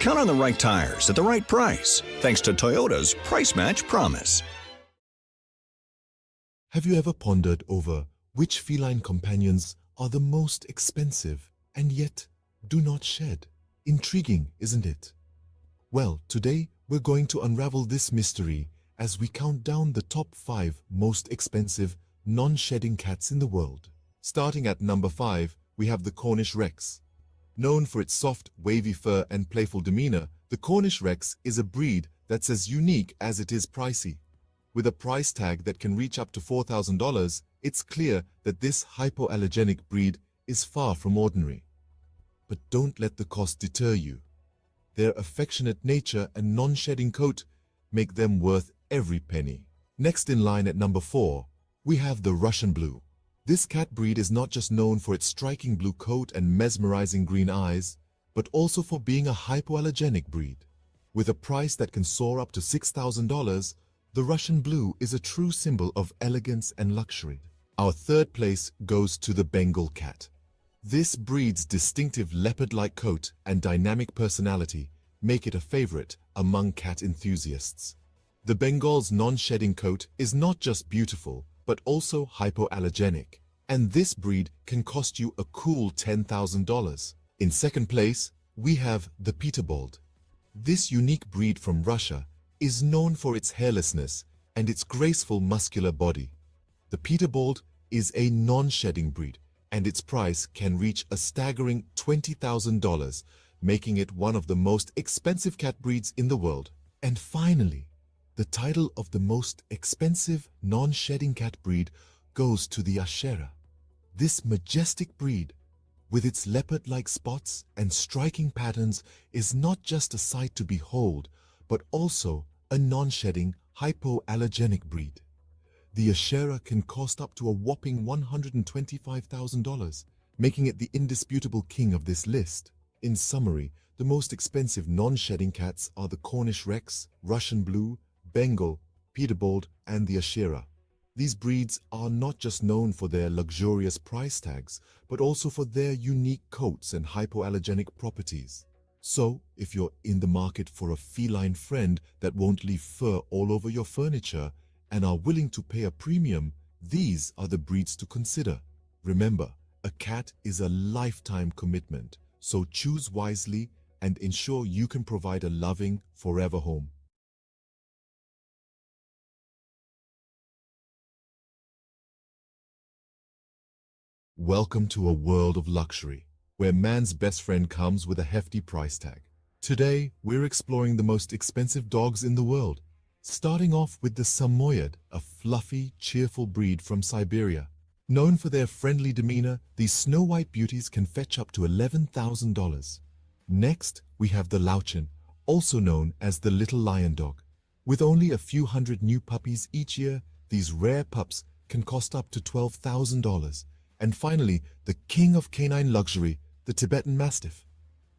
Count on the right tires at the right price, thanks to Toyota's Price Match Promise. Have you ever pondered over which feline companions are the most expensive and yet do not shed? Intriguing, isn't it? Well, today we're going to unravel this mystery as we count down the top 5 most expensive non-shedding cats in the world. Starting at number 5, we have the Cornish Rex. Known for its soft, wavy fur and playful demeanor, the Cornish Rex is a breed that's as unique as it is pricey. With a price tag that can reach up to $4,000, it's clear that this hypoallergenic breed is far from ordinary. But don't let the cost deter you. Their affectionate nature and non-shedding coat make them worth every penny. Next in line at number 4, we have the Russian Blue. This cat breed is not just known for its striking blue coat and mesmerizing green eyes, but also for being a hypoallergenic breed. With a price that can soar up to $6,000, the Russian Blue is a true symbol of elegance and luxury. Our third place goes to the Bengal cat. This breed's distinctive leopard-like coat and dynamic personality make it a favorite among cat enthusiasts. The Bengal's non-shedding coat is not just beautiful, but also hypoallergenic, and this breed can cost you a cool $10,000. In second place, we have the Peterbold. This unique breed from Russia is known for its hairlessness and its graceful muscular body. The Peterbold is a non-shedding breed, and its price can reach a staggering $20,000, making it one of the most expensive cat breeds in the world. And finally, the title of the most expensive non-shedding cat breed goes to the Ashera. This majestic breed, with its leopard-like spots and striking patterns, is not just a sight to behold, but also a non-shedding, hypoallergenic breed. The Ashera can cost up to a whopping $125,000, making it the indisputable king of this list. In summary, the most expensive non-shedding cats are the Cornish Rex, Russian Blue, Bengal, Peterbold, and the Ashera. These breeds are not just known for their luxurious price tags, but also for their unique coats and hypoallergenic properties. So, if you're in the market for a feline friend that won't leave fur all over your furniture and are willing to pay a premium, these are the breeds to consider. Remember, a cat is a lifetime commitment, so choose wisely and ensure you can provide a loving, forever home. Welcome to a world of luxury, where man's best friend comes with a hefty price tag. Today, we're exploring the most expensive dogs in the world, starting off with the Samoyed, a fluffy, cheerful breed from Siberia. Known for their friendly demeanor, these snow-white beauties can fetch up to $11,000. Next, we have the Lauchin, also known as the little lion dog. With only a few hundred new puppies each year, these rare pups can cost up to $12,000. And finally, the king of canine luxury, the Tibetan Mastiff.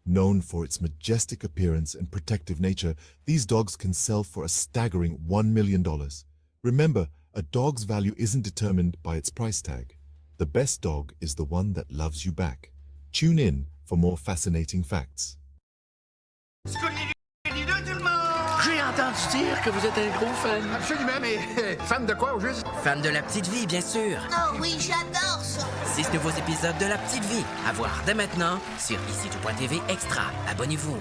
Known for its majestic appearance and protective nature, these dogs can sell for a staggering $1 million. Remember, a dog's value isn't determined by its price tag. The best dog is the one that loves you back. Tune in for more fascinating facts. J'ai entendu dire que vous êtes un gros fan. Absolument, mais fan de quoi au juste? Fan de La Petite Vie, bien sûr. Oh oui, j'adore ça. 6 nouveaux épisodes de La Petite Vie. À voir dès maintenant sur ici.tv Extra. Abonnez-vous.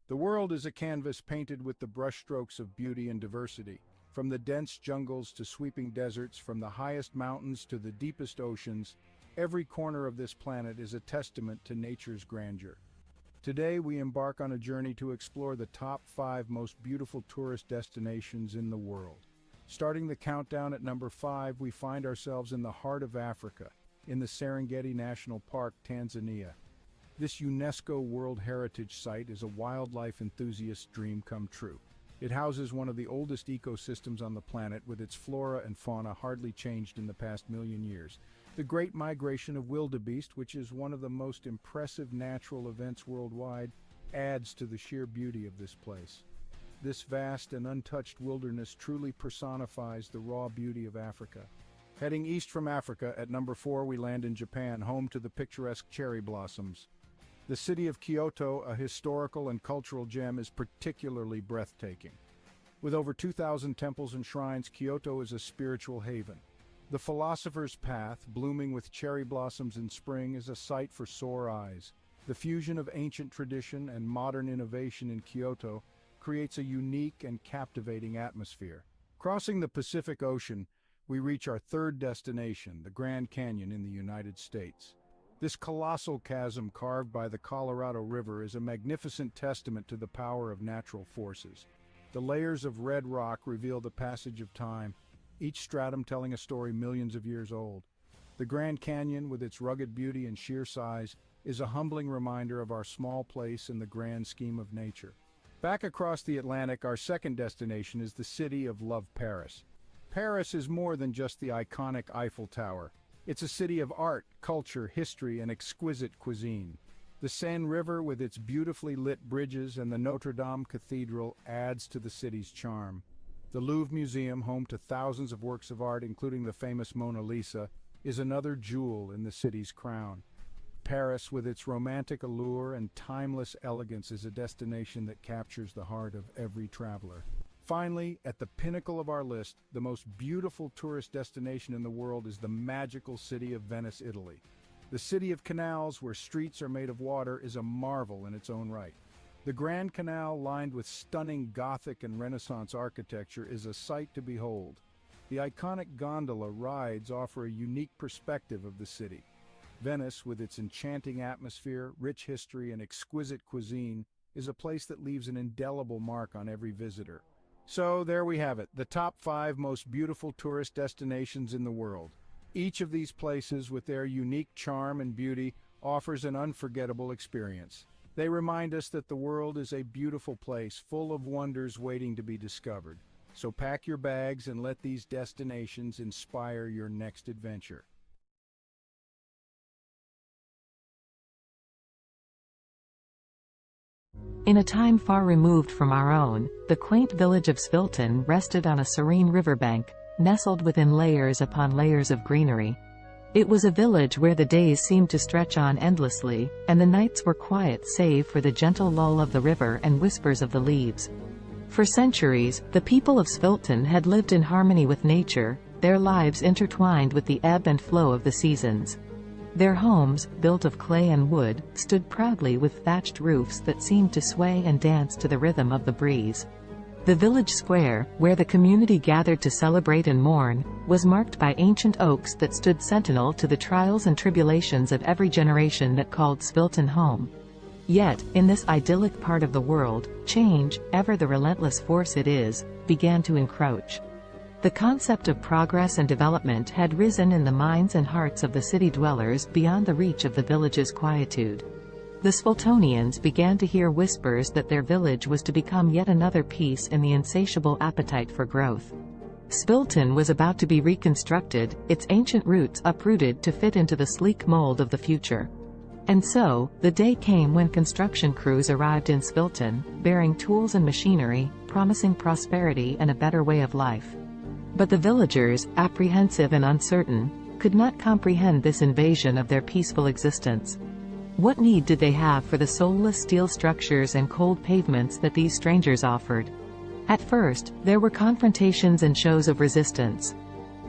The world is a canvas painted with the brushstrokes of beauty and diversity. From the dense jungles to sweeping deserts, from the highest mountains to the deepest oceans, every corner of this planet is a testament to nature's grandeur. Today, we embark on a journey to explore the top 5 most beautiful tourist destinations in the world. Starting the countdown at number 5, we find ourselves in the heart of Africa, in the Serengeti National Park, Tanzania. This UNESCO World Heritage Site is a wildlife enthusiast's dream come true. It houses one of the oldest ecosystems on the planet, with its flora and fauna hardly changed in the past million years. The Great Migration of Wildebeest, which is one of the most impressive natural events worldwide, adds to the sheer beauty of this place. This vast and untouched wilderness truly personifies the raw beauty of Africa. Heading east from Africa, at number 4 we land in Japan, home to the picturesque cherry blossoms. The city of Kyoto, a historical and cultural gem, is particularly breathtaking. With over 2,000 temples and shrines, Kyoto is a spiritual haven. The Philosopher's Path, blooming with cherry blossoms in spring, is a sight for sore eyes. The fusion of ancient tradition and modern innovation in Kyoto creates a unique and captivating atmosphere. Crossing the Pacific Ocean, we reach our third destination, the Grand Canyon in the United States. This colossal chasm carved by the Colorado River is a magnificent testament to the power of natural forces. The layers of red rock reveal the passage of time, each stratum telling a story millions of years old. The Grand Canyon, with its rugged beauty and sheer size, is a humbling reminder of our small place in the grand scheme of nature. Back across the Atlantic, our second destination is the city of love, Paris. Paris is more than just the iconic Eiffel Tower. It's a city of art, culture, history, and exquisite cuisine. The Seine River, with its beautifully lit bridges, and the Notre Dame Cathedral adds to the city's charm. The Louvre Museum, home to thousands of works of art, including the famous Mona Lisa, is another jewel in the city's crown. Paris, with its romantic allure and timeless elegance, is a destination that captures the heart of every traveler. Finally, at the pinnacle of our list, the most beautiful tourist destination in the world is the magical city of Venice, Italy. The city of canals, where streets are made of water, is a marvel in its own right. The Grand Canal, lined with stunning Gothic and Renaissance architecture, is a sight to behold. The iconic gondola rides offer a unique perspective of the city. Venice, with its enchanting atmosphere, rich history, and exquisite cuisine, is a place that leaves an indelible mark on every visitor. So there we have it, the top 5 most beautiful tourist destinations in the world. Each of these places, with their unique charm and beauty, offers an unforgettable experience. They remind us that the world is a beautiful place, full of wonders waiting to be discovered. So pack your bags and let these destinations inspire your next adventure. In a time far removed from our own, the quaint village of Svilton rested on a serene riverbank, nestled within layers upon layers of greenery. It was a village where the days seemed to stretch on endlessly, and the nights were quiet save for the gentle lull of the river and whispers of the leaves. For centuries, the people of Svilton had lived in harmony with nature, their lives intertwined with the ebb and flow of the seasons. Their homes, built of clay and wood, stood proudly with thatched roofs that seemed to sway and dance to the rhythm of the breeze. The village square, where the community gathered to celebrate and mourn, was marked by ancient oaks that stood sentinel to the trials and tribulations of every generation that called Svilton home. Yet, in this idyllic part of the world, change, ever the relentless force it is, began to encroach. The concept of progress and development had risen in the minds and hearts of the city dwellers beyond the reach of the village's quietude. The Sviltonians began to hear whispers that their village was to become yet another piece in the insatiable appetite for growth. Svilton was about to be reconstructed, its ancient roots uprooted to fit into the sleek mold of the future. And so, the day came when construction crews arrived in Svilton, bearing tools and machinery, promising prosperity and a better way of life. But the villagers, apprehensive and uncertain, could not comprehend this invasion of their peaceful existence. What need did they have for the soulless steel structures and cold pavements that these strangers offered? At first, there were confrontations and shows of resistance.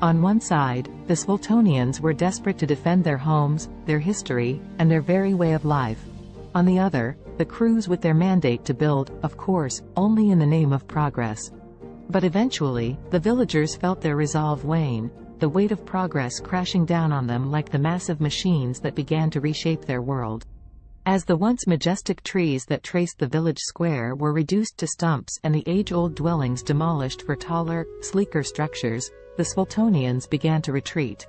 On one side, the Sviltonians were desperate to defend their homes, their history, and their very way of life. On the other, the crews with their mandate to build, of course, only in the name of progress. But eventually, the villagers felt their resolve wane, the weight of progress crashing down on them like the massive machines that began to reshape their world. As the once majestic trees that traced the village square were reduced to stumps and the age-old dwellings demolished for taller, sleeker structures, the Sviltonians began to retreat.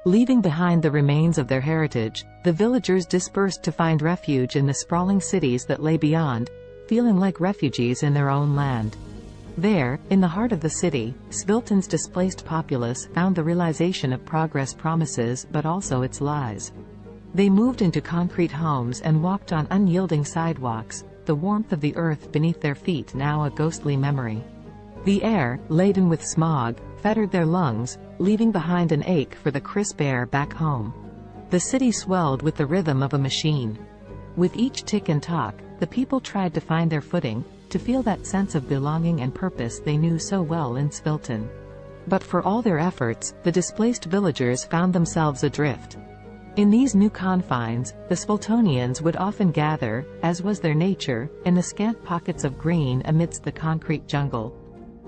Leaving behind the remains of their heritage, the villagers dispersed to find refuge in the sprawling cities that lay beyond, feeling like refugees in their own land. There, in the heart of the city, Svilton's displaced populace found the realization of progress promises but also its lies. They moved into concrete homes and walked on unyielding sidewalks, the warmth of the earth beneath their feet now a ghostly memory. The air, laden with smog, fettered their lungs, leaving behind an ache for the crisp air back home. The city swelled with the rhythm of a machine. With each tick and tock, the people tried to find their footing, to feel that sense of belonging and purpose they knew so well in Svilton. But for all their efforts, the displaced villagers found themselves adrift. In these new confines, the Sviltonians would often gather, as was their nature, in the scant pockets of green amidst the concrete jungle.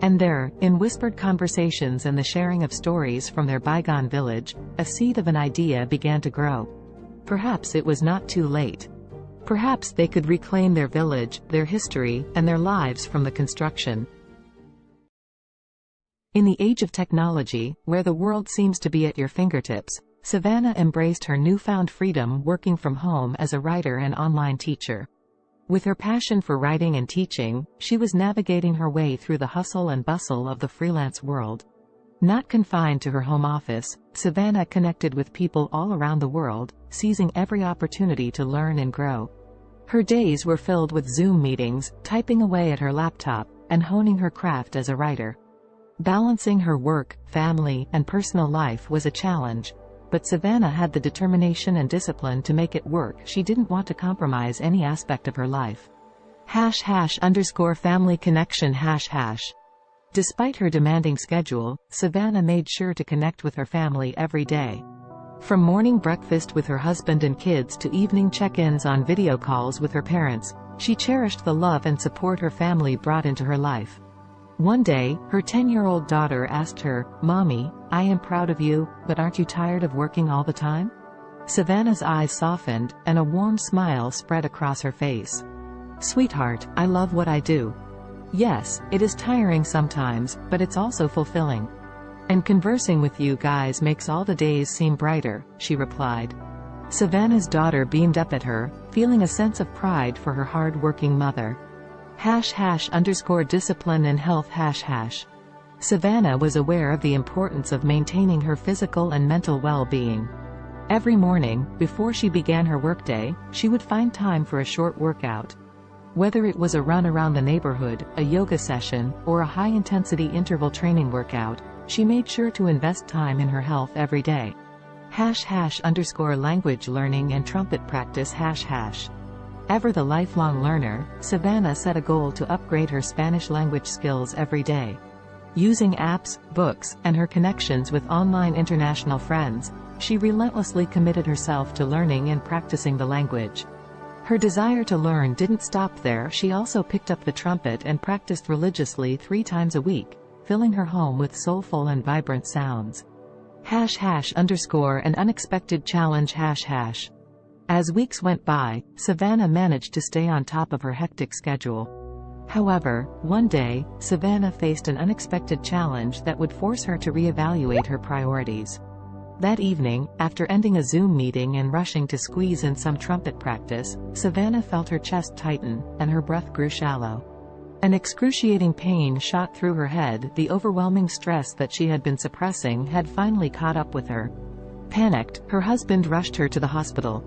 And there, in whispered conversations and the sharing of stories from their bygone village, a seed of an idea began to grow. Perhaps it was not too late. Perhaps they could reclaim their village, their history, and their lives from the construction. In the age of technology, where the world seems to be at your fingertips, Savannah embraced her newfound freedom working from home as a writer and online teacher. With her passion for writing and teaching, she was navigating her way through the hustle and bustle of the freelance world. Not confined to her home office, Savannah connected with people all around the world, seizing every opportunity to learn and grow. Her days were filled with Zoom meetings, typing away at her laptop, and honing her craft as a writer. Balancing her work, family, and personal life was a challenge, but Savannah had the determination and discipline to make it work. She didn't want to compromise any aspect of her life. #family connection #. Despite her demanding schedule, Savannah made sure to connect with her family every day. From morning breakfast with her husband and kids to evening check-ins on video calls with her parents, she cherished the love and support her family brought into her life. One day, her 10-year-old daughter asked her, "Mommy, I am proud of you, but aren't you tired of working all the time?" Savannah's eyes softened, and a warm smile spread across her face. "Sweetheart, I love what I do. Yes, it is tiring sometimes, but it's also fulfilling. And conversing with you guys makes all the days seem brighter," she replied. Savannah's daughter beamed up at her, feeling a sense of pride for her hard-working mother. #discipline and health #. Savannah was aware of the importance of maintaining her physical and mental well-being. Every morning, before she began her workday, she would find time for a short workout. Whether it was a run around the neighborhood, a yoga session, or a high-intensity interval training workout, she made sure to invest time in her health every day. #language learning and trumpet practice #. Ever the lifelong learner, Savannah set a goal to upgrade her Spanish language skills every day. Using apps, books, and her connections with online international friends, she relentlessly committed herself to learning and practicing the language. Her desire to learn didn't stop there. She also picked up the trumpet and practiced religiously 3 times a week, filling her home with soulful and vibrant sounds. #an unexpected challenge #. As weeks went by, Savannah managed to stay on top of her hectic schedule. However, one day, Savannah faced an unexpected challenge that would force her to reevaluate her priorities. That evening, after ending a Zoom meeting and rushing to squeeze in some trumpet practice, Savannah felt her chest tighten, and her breath grew shallow. An excruciating pain shot through her head. The overwhelming stress that she had been suppressing had finally caught up with her. Panicked, her husband rushed her to the hospital.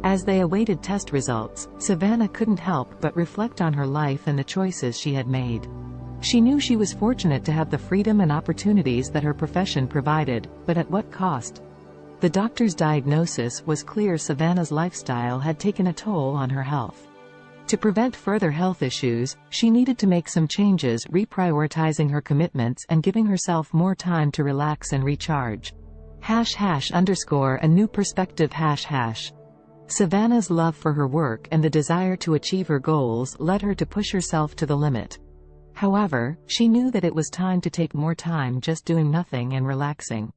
As they awaited test results, Savannah couldn't help but reflect on her life and the choices she had made. She knew she was fortunate to have the freedom and opportunities that her profession provided, but at what cost? The doctor's diagnosis was clear: Savannah's lifestyle had taken a toll on her health. To prevent further health issues, she needed to make some changes, reprioritizing her commitments and giving herself more time to relax and recharge. #a new perspective #. Savannah's love for her work and the desire to achieve her goals led her to push herself to the limit. However, she knew that it was time to take more time just doing nothing and relaxing.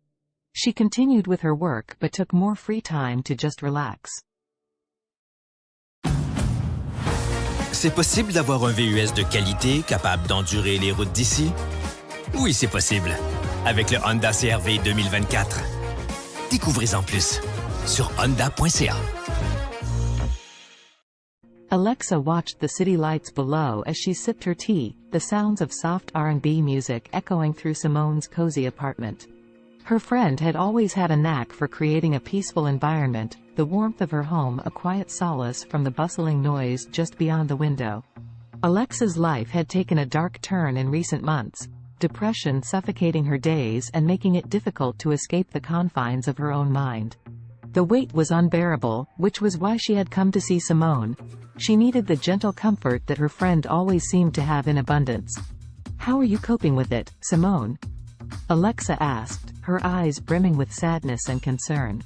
She continued with her work but took more free time to just relax. C'est possible d'avoir un VUS de qualité capable d'endurer les routes d'ici? Oui, c'est possible. Avec le Honda CR-V 2024. Découvrez-en plus sur honda.ca. Alexa watched the city lights below as she sipped her tea, the sounds of soft R&B music echoing through Simone's cozy apartment. Her friend had always had a knack for creating a peaceful environment, the warmth of her home a quiet solace from the bustling noise just beyond the window. Alexa's life had taken a dark turn in recent months, depression suffocating her days and making it difficult to escape the confines of her own mind. The weight was unbearable, which was why she had come to see Simone. She needed the gentle comfort that her friend always seemed to have in abundance. "How are you coping with it, Simone?" Alexa asked, her eyes brimming with sadness and concern.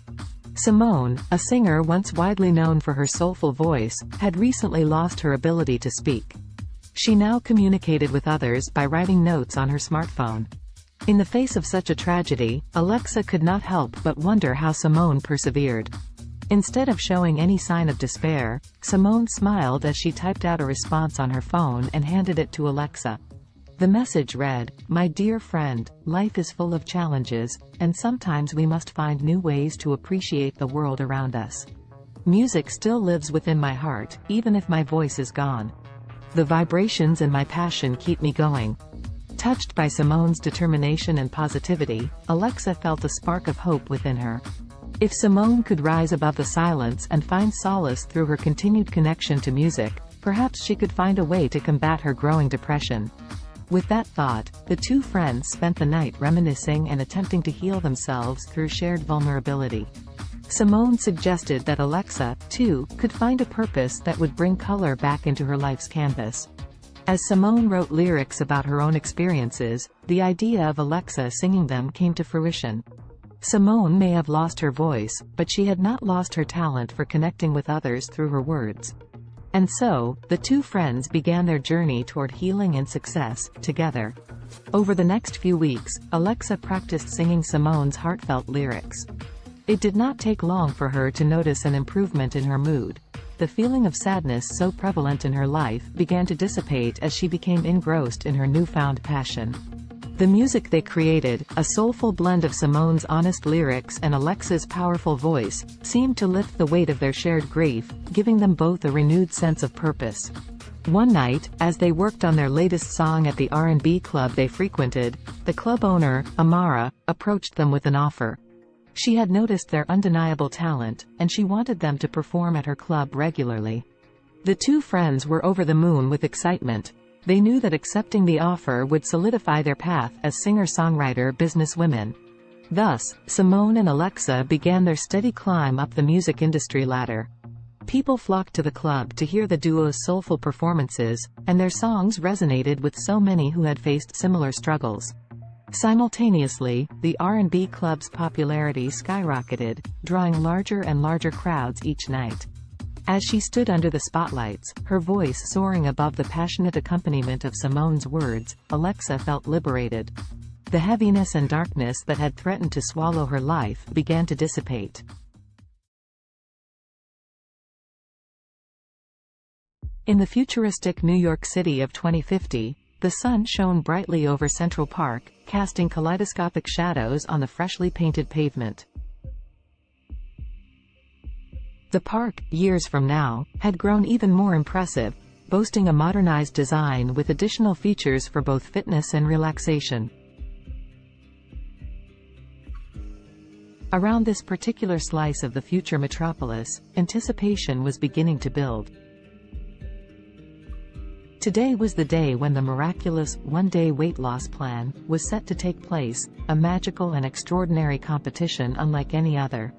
Simone, a singer once widely known for her soulful voice, had recently lost her ability to speak. She now communicated with others by writing notes on her smartphone. In the face of such a tragedy, Alexa could not help but wonder how Simone persevered. Instead of showing any sign of despair, Simone smiled as she typed out a response on her phone and handed it to Alexa. The message read, "My dear friend, life is full of challenges, and sometimes we must find new ways to appreciate the world around us. Music still lives within my heart, even if my voice is gone. The vibrations and my passion keep me going. Touched by Simone's determination and positivity, Alexa felt a spark of hope within her. If Simone could rise above the silence and find solace through her continued connection to music, perhaps she could find a way to combat her growing depression. With that thought, the two friends spent the night reminiscing and attempting to heal themselves through shared vulnerability. Simone suggested that Alexa, too, could find a purpose that would bring color back into her life's canvas. As Simone wrote lyrics about her own experiences, the idea of Alexa singing them came to fruition. Simone may have lost her voice, but she had not lost her talent for connecting with others through her words. And so, the two friends began their journey toward healing and success, together. Over the next few weeks, Alexa practiced singing Simone's heartfelt lyrics. It did not take long for her to notice an improvement in her mood. The feeling of sadness so prevalent in her life began to dissipate as she became engrossed in her newfound passion. The music they created, a soulful blend of Simone's honest lyrics and Alexa's powerful voice, seemed to lift the weight of their shared grief, giving them both a renewed sense of purpose. One night, as they worked on their latest song at the R&B club they frequented, the club owner, Amara, approached them with an offer. She had noticed their undeniable talent, and she wanted them to perform at her club regularly. The two friends were over the moon with excitement. They knew that accepting the offer would solidify their path as singer-songwriter businesswomen. Thus, Simone and Alexa began their steady climb up the music industry ladder. People flocked to the club to hear the duo's soulful performances, and their songs resonated with so many who had faced similar struggles. Simultaneously, the R&B club's popularity skyrocketed, drawing larger and larger crowds each night. As she stood under the spotlights, her voice soaring above the passionate accompaniment of Simone's words, Alexa felt liberated. The heaviness and darkness that had threatened to swallow her life began to dissipate. In the futuristic New York City of 2050, the sun shone brightly over Central Park, casting kaleidoscopic shadows on the freshly painted pavement. The park, years from now, had grown even more impressive, boasting a modernized design with additional features for both fitness and relaxation. Around this particular slice of the future metropolis, anticipation was beginning to build. Today was the day when the miraculous, one-day weight loss plan was set to take place, a magical and extraordinary competition unlike any other.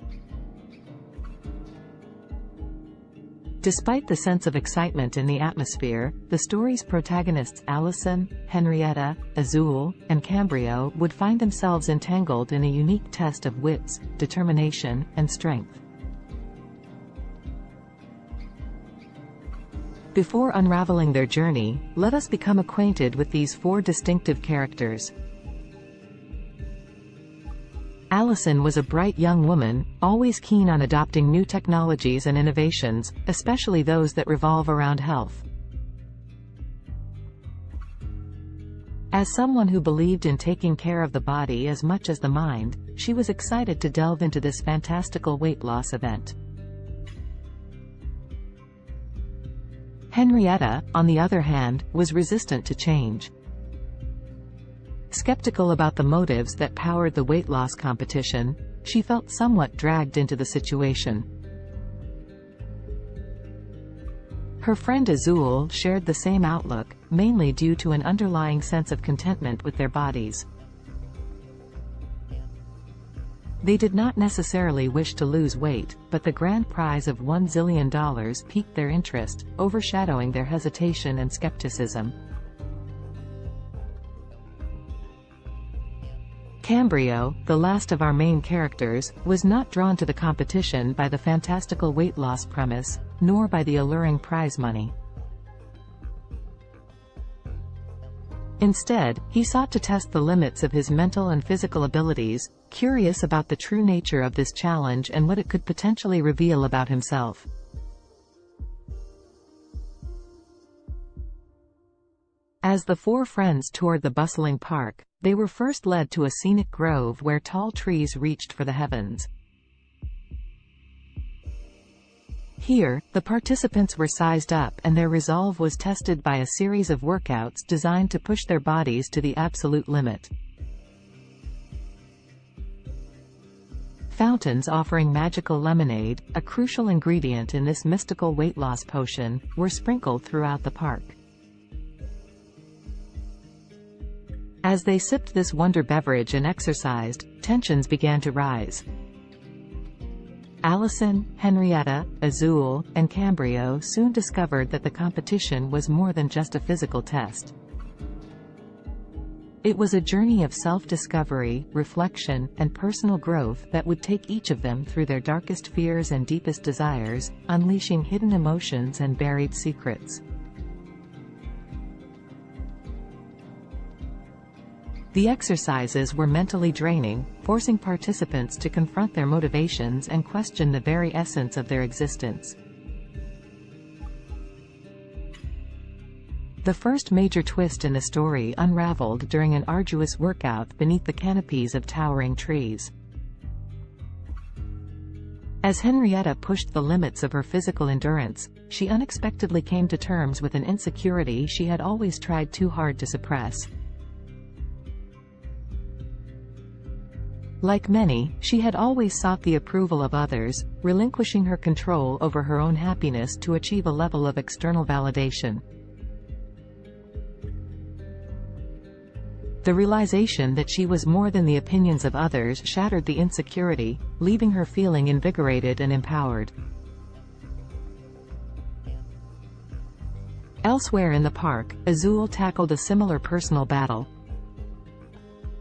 Despite the sense of excitement in the atmosphere, the story's protagonists Allison, Henrietta, Azul, and Cambrio would find themselves entangled in a unique test of wits, determination, and strength. Before unraveling their journey, let us become acquainted with these four distinctive characters. Allison was a bright young woman, always keen on adopting new technologies and innovations, especially those that revolve around health. As someone who believed in taking care of the body as much as the mind, she was excited to delve into this fantastical weight loss event. Henrietta, on the other hand, was resistant to change. Skeptical about the motives that powered the weight loss competition, she felt somewhat dragged into the situation. Her friend Azul shared the same outlook, mainly due to an underlying sense of contentment with their bodies. They did not necessarily wish to lose weight, but the grand prize of $1 zillion piqued their interest, overshadowing their hesitation and skepticism. Cambrio, the last of our main characters, was not drawn to the competition by the fantastical weight loss premise, nor by the alluring prize money. Instead, he sought to test the limits of his mental and physical abilities, curious about the true nature of this challenge and what it could potentially reveal about himself. As the four friends toured the bustling park, they were first led to a scenic grove where tall trees reached for the heavens. Here, the participants were sized up and their resolve was tested by a series of workouts designed to push their bodies to the absolute limit. Fountains offering magical lemonade, a crucial ingredient in this mystical weight loss potion, were sprinkled throughout the park. As they sipped this wonder beverage and exercised, tensions began to rise. Allison, Henrietta, Azul, and Cambrio soon discovered that the competition was more than just a physical test. It was a journey of self-discovery, reflection, and personal growth that would take each of them through their darkest fears and deepest desires, unleashing hidden emotions and buried secrets. The exercises were mentally draining, forcing participants to confront their motivations and question the very essence of their existence. The first major twist in the story unraveled during an arduous workout beneath the canopies of towering trees. As Henrietta pushed the limits of her physical endurance, she unexpectedly came to terms with an insecurity she had always tried too hard to suppress. Like many, she had always sought the approval of others, relinquishing her control over her own happiness to achieve a level of external validation. The realization that she was more than the opinions of others shattered the insecurity, leaving her feeling invigorated and empowered. Elsewhere in the park, Azul tackled a similar personal battle.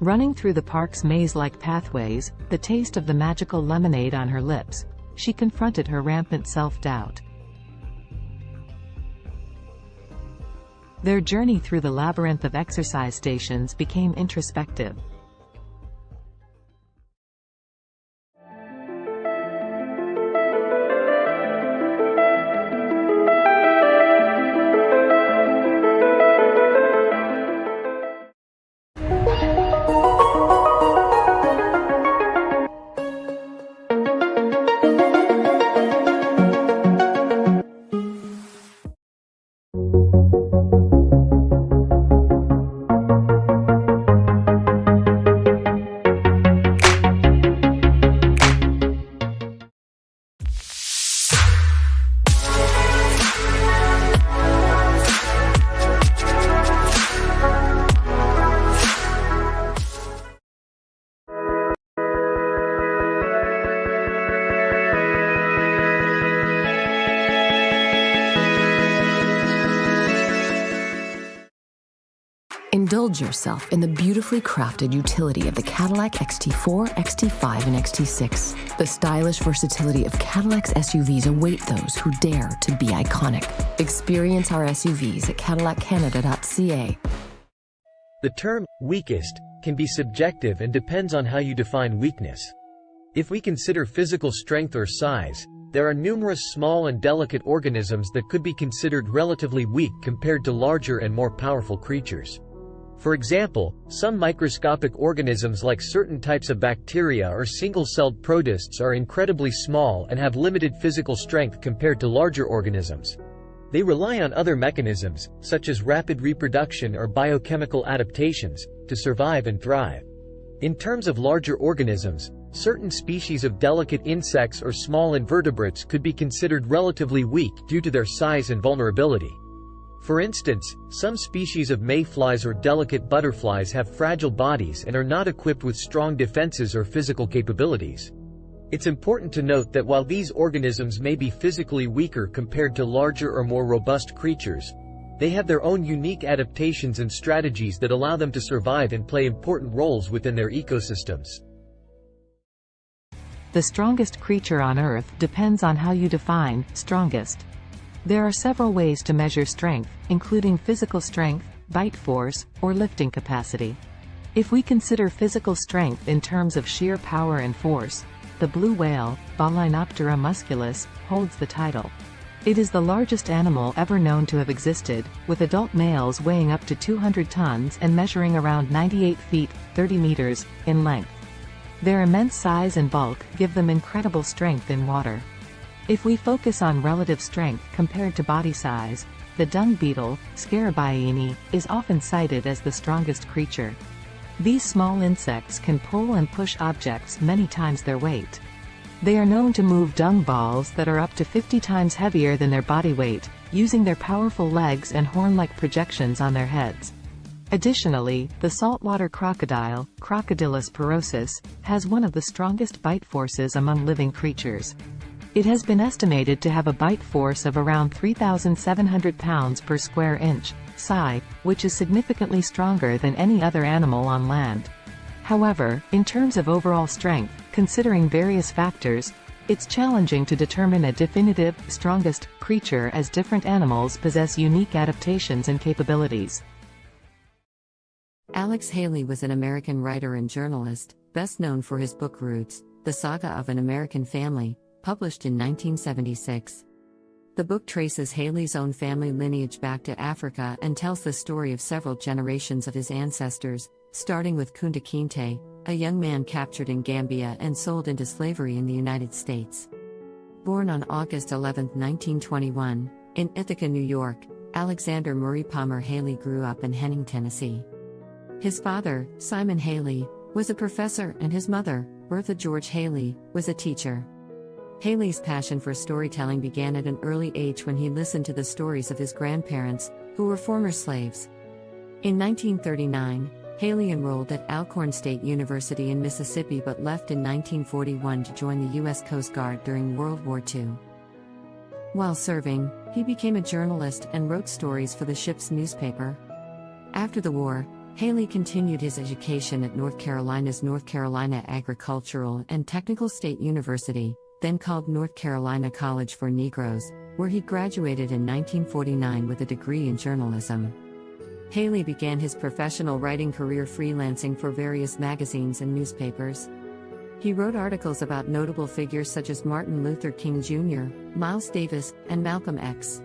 Running through the park's maze-like pathways, the taste of the magical lemonade on her lips, she confronted her rampant self-doubt. Their journey through the labyrinth of exercise stations became introspective. Indulge yourself in the beautifully crafted utility of the Cadillac XT4, XT5, and XT6. The stylish versatility of Cadillac's SUVs await those who dare to be iconic. Experience our SUVs at cadillaccanada.ca. The term weakest can be subjective and depends on how you define weakness. If we consider physical strength or size, there are numerous small and delicate organisms that could be considered relatively weak compared to larger and more powerful creatures. For example, some microscopic organisms like certain types of bacteria or single-celled protists are incredibly small and have limited physical strength compared to larger organisms. They rely on other mechanisms, such as rapid reproduction or biochemical adaptations, to survive and thrive. In terms of larger organisms, certain species of delicate insects or small invertebrates could be considered relatively weak due to their size and vulnerability. For instance, some species of mayflies or delicate butterflies have fragile bodies and are not equipped with strong defenses or physical capabilities. It's important to note that while these organisms may be physically weaker compared to larger or more robust creatures, they have their own unique adaptations and strategies that allow them to survive and play important roles within their ecosystems. The strongest creature on Earth depends on how you define strongest. There are several ways to measure strength, including physical strength, bite force, or lifting capacity. If we consider physical strength in terms of sheer power and force, the blue whale, Baleinoptera musculus, holds the title. It is the largest animal ever known to have existed, with adult males weighing up to 200 tons and measuring around 98 feet, 30 meters, in length. Their immense size and bulk give them incredible strength in water. If we focus on relative strength compared to body size, the dung beetle, Scarabaeini, is often cited as the strongest creature. These small insects can pull and push objects many times their weight. They are known to move dung balls that are up to 50 times heavier than their body weight, using their powerful legs and horn-like projections on their heads. Additionally, the saltwater crocodile, Crocodylus porosus, has one of the strongest bite forces among living creatures. It has been estimated to have a bite force of around 3,700 pounds per square inch, psi, which is significantly stronger than any other animal on land. However, in terms of overall strength, considering various factors, it's challenging to determine a definitive, strongest, creature as different animals possess unique adaptations and capabilities. Alex Haley was an American writer and journalist, best known for his book Roots, The Saga of an American Family, published in 1976. The book traces Haley's own family lineage back to Africa and tells the story of several generations of his ancestors, starting with Kunta Kinte, a young man captured in Gambia and sold into slavery in the United States. Born on August 11, 1921, in Ithaca, New York, Alexander Murray Palmer Haley grew up in Henning, Tennessee. His father, Simon Haley, was a professor and his mother, Bertha George Haley, was a teacher. Haley's passion for storytelling began at an early age when he listened to the stories of his grandparents, who were former slaves. In 1939, Haley enrolled at Alcorn State University in Mississippi but left in 1941 to join the U.S. Coast Guard during World War II. While serving, he became a journalist and wrote stories for the ship's newspaper. After the war, Haley continued his education at North Carolina's North Carolina Agricultural and Technical State University, then called North Carolina College for Negroes, where he graduated in 1949 with a degree in journalism. Haley began his professional writing career freelancing for various magazines and newspapers. He wrote articles about notable figures such as Martin Luther King Jr., Miles Davis, and Malcolm X.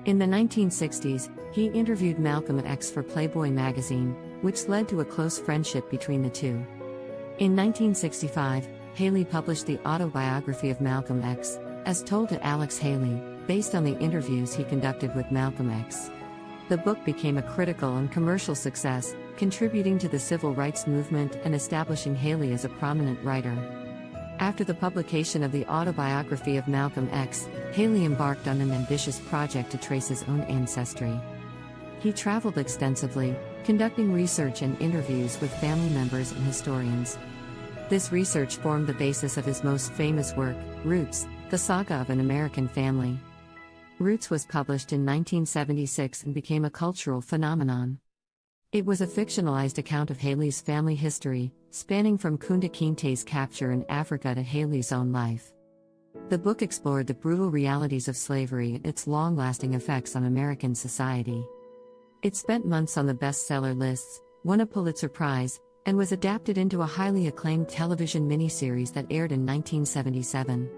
In the 1960s, he interviewed Malcolm X for Playboy magazine, which led to a close friendship between the two. In 1965, Haley published the autobiography of Malcolm X, as told to Alex Haley, based on the interviews he conducted with Malcolm X. The book became a critical and commercial success, contributing to the civil rights movement and establishing Haley as a prominent writer. After the publication of the autobiography of Malcolm X, Haley embarked on an ambitious project to trace his own ancestry. He traveled extensively, conducting research and interviews with family members and historians. This research formed the basis of his most famous work, Roots, The Saga of an American Family. Roots was published in 1976 and became a cultural phenomenon. It was a fictionalized account of Haley's family history, spanning from Kunta Kinte's capture in Africa to Haley's own life. The book explored the brutal realities of slavery and its long-lasting effects on American society. It spent months on the bestseller lists, won a Pulitzer Prize, and was adapted into a highly acclaimed television miniseries that aired in 1977.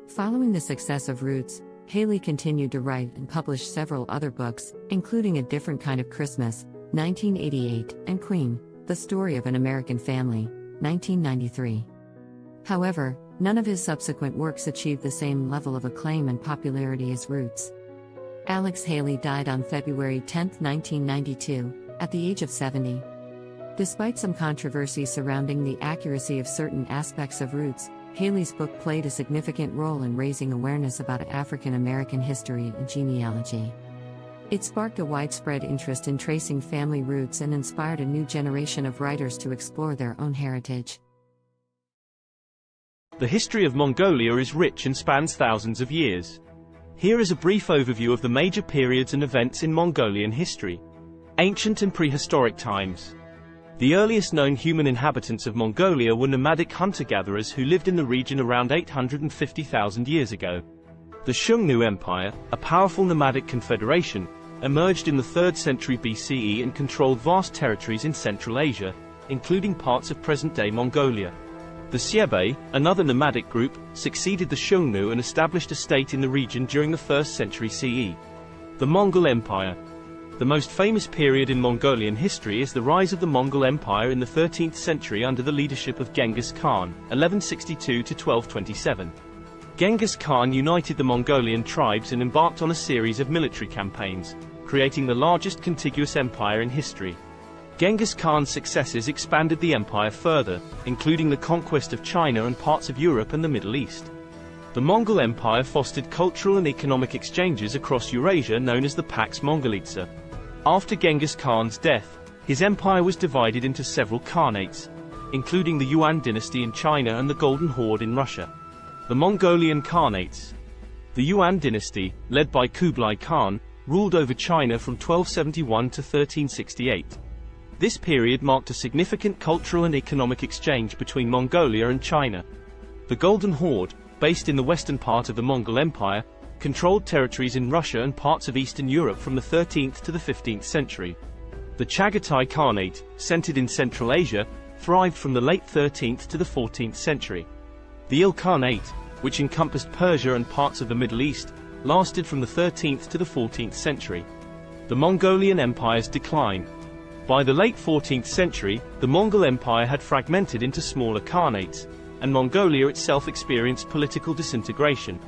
Following the success of Roots, Haley continued to write and publish several other books, including A Different Kind of Christmas, 1988, and Queen, The Story of an American Family, 1993. However, none of his subsequent works achieved the same level of acclaim and popularity as Roots. Alex Haley died on February 10, 1992, at the age of 70. Despite some controversy surrounding the accuracy of certain aspects of Roots, Haley's book played a significant role in raising awareness about African American history and genealogy. It sparked a widespread interest in tracing family roots and inspired a new generation of writers to explore their own heritage. The history of Mongolia is rich and spans thousands of years. Here is a brief overview of the major periods and events in Mongolian history. Ancient and prehistoric times. The earliest known human inhabitants of Mongolia were nomadic hunter-gatherers who lived in the region around 850,000 years ago. The Xiongnu Empire, a powerful nomadic confederation, emerged in the 3rd century BCE and controlled vast territories in Central Asia, including parts of present-day Mongolia. The Xiebe, another nomadic group, succeeded the Xiongnu and established a state in the region during the 1st century CE. The Mongol Empire. The most famous period in Mongolian history is the rise of the Mongol Empire in the 13th century under the leadership of Genghis Khan, 1162 to 1227. Genghis Khan united the Mongolian tribes and embarked on a series of military campaigns, creating the largest contiguous empire in history. Genghis Khan's successes expanded the empire further, including the conquest of China and parts of Europe and the Middle East. The Mongol Empire fostered cultural and economic exchanges across Eurasia known as the Pax Mongolica. After Genghis Khan's death, his empire was divided into several khanates, including the Yuan dynasty in China and the Golden Horde in Russia. The Mongolian Khanates. The Yuan dynasty, led by Kublai Khan, ruled over China from 1271 to 1368. This period marked a significant cultural and economic exchange between Mongolia and China. The Golden Horde, based in the western part of the Mongol Empire, controlled territories in Russia and parts of Eastern Europe from the 13th to the 15th century. The Chagatai Khanate, centered in Central Asia, thrived from the late 13th to the 14th century. The Ilkhanate, which encompassed Persia and parts of the Middle East, lasted from the 13th to the 14th century. The Mongolian Empire's decline. By the late 14th century, the Mongol Empire had fragmented into smaller khanates, and Mongolia itself experienced political disintegration.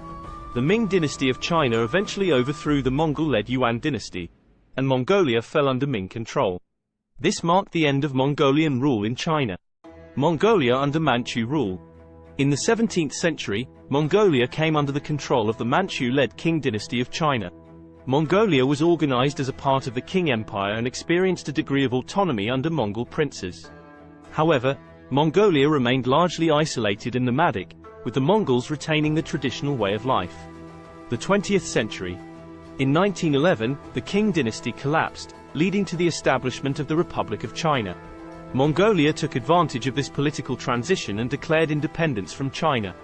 The Ming dynasty of China eventually overthrew the Mongol-led Yuan dynasty, and Mongolia fell under Ming control. This marked the end of Mongolian rule in China. Mongolia under Manchu rule. In the 17th century, Mongolia came under the control of the Manchu-led Qing dynasty of China. Mongolia was organized as a part of the Qing Empire and experienced a degree of autonomy under Mongol princes. However, Mongolia remained largely isolated and nomadic, with the Mongols retaining the traditional way of life. The 20th century. In 1911, the Qing dynasty collapsed, leading to the establishment of the Republic of China. Mongolia took advantage of this political transition and declared independence from China.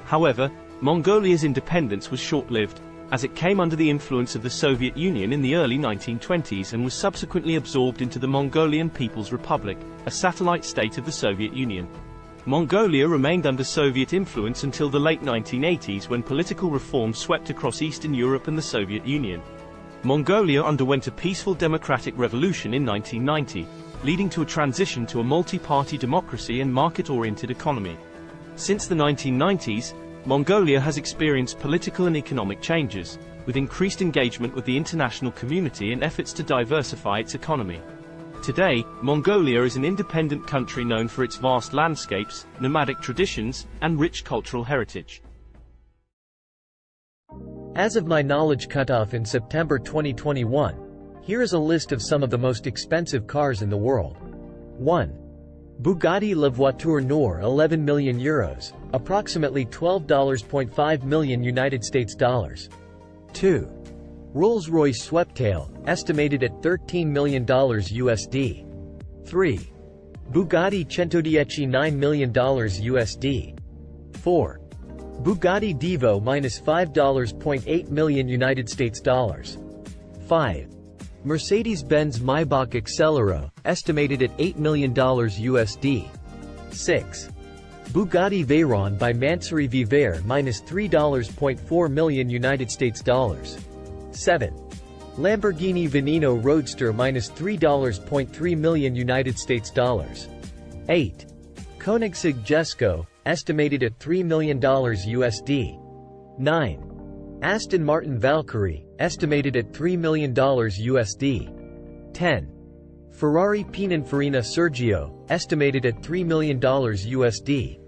However, Mongolia's independence was short-lived, as it came under the influence of the Soviet Union in the early 1920s and was subsequently absorbed into the Mongolian People's Republic, a satellite state of the Soviet Union. Mongolia remained under Soviet influence until the late 1980s when political reforms swept across Eastern Europe and the Soviet Union. Mongolia underwent a peaceful democratic revolution in 1990, leading to a transition to a multi-party democracy and market-oriented economy. Since the 1990s, Mongolia has experienced political and economic changes, with increased engagement with the international community and efforts to diversify its economy. Today, Mongolia is an independent country known for its vast landscapes, nomadic traditions, and rich cultural heritage. As of my knowledge cutoff in September 2021, here is a list of some of the most expensive cars in the world. 1. Bugatti La Voiture Noire 11 million euros, approximately $12.5 million United States dollars. 2. Rolls-Royce Sweptail, estimated at $13 million USD. 3. Bugatti Centodieci $9 million USD. 4. Bugatti Divo -$5.8 million United States dollars. 5. Mercedes-Benz Maybach Accelero, estimated at $8 million USD. 6. Bugatti Veyron by Mansouri Vivere -$3.4 million United States dollars. 7. Lamborghini Veneno Roadster -$3.3 million United States dollars. 8. Koenigsegg Jesko, estimated at $3 million USD. 9. Aston Martin Valkyrie, estimated at $3 million USD. 10. Ferrari Pininfarina Sergio, estimated at $3 million USD.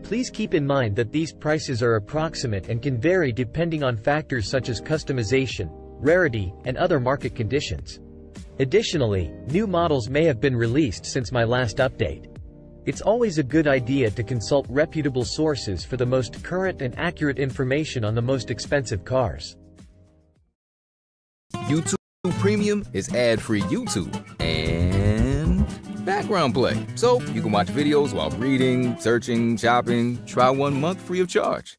Please keep in mind that these prices are approximate and can vary depending on factors such as customization, rarity, and other market conditions. Additionally, new models may have been released since my last update. It's always a good idea to consult reputable sources for the most current and accurate information on the most expensive cars. YouTube Premium is ad-free YouTube and background play, so you can watch videos while reading, searching, shopping. Try 1 month free of charge.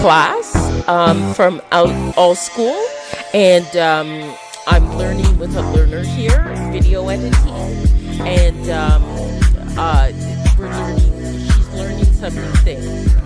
class from all school, and I'm learning with a learner here, video editing, and she's learning some new things.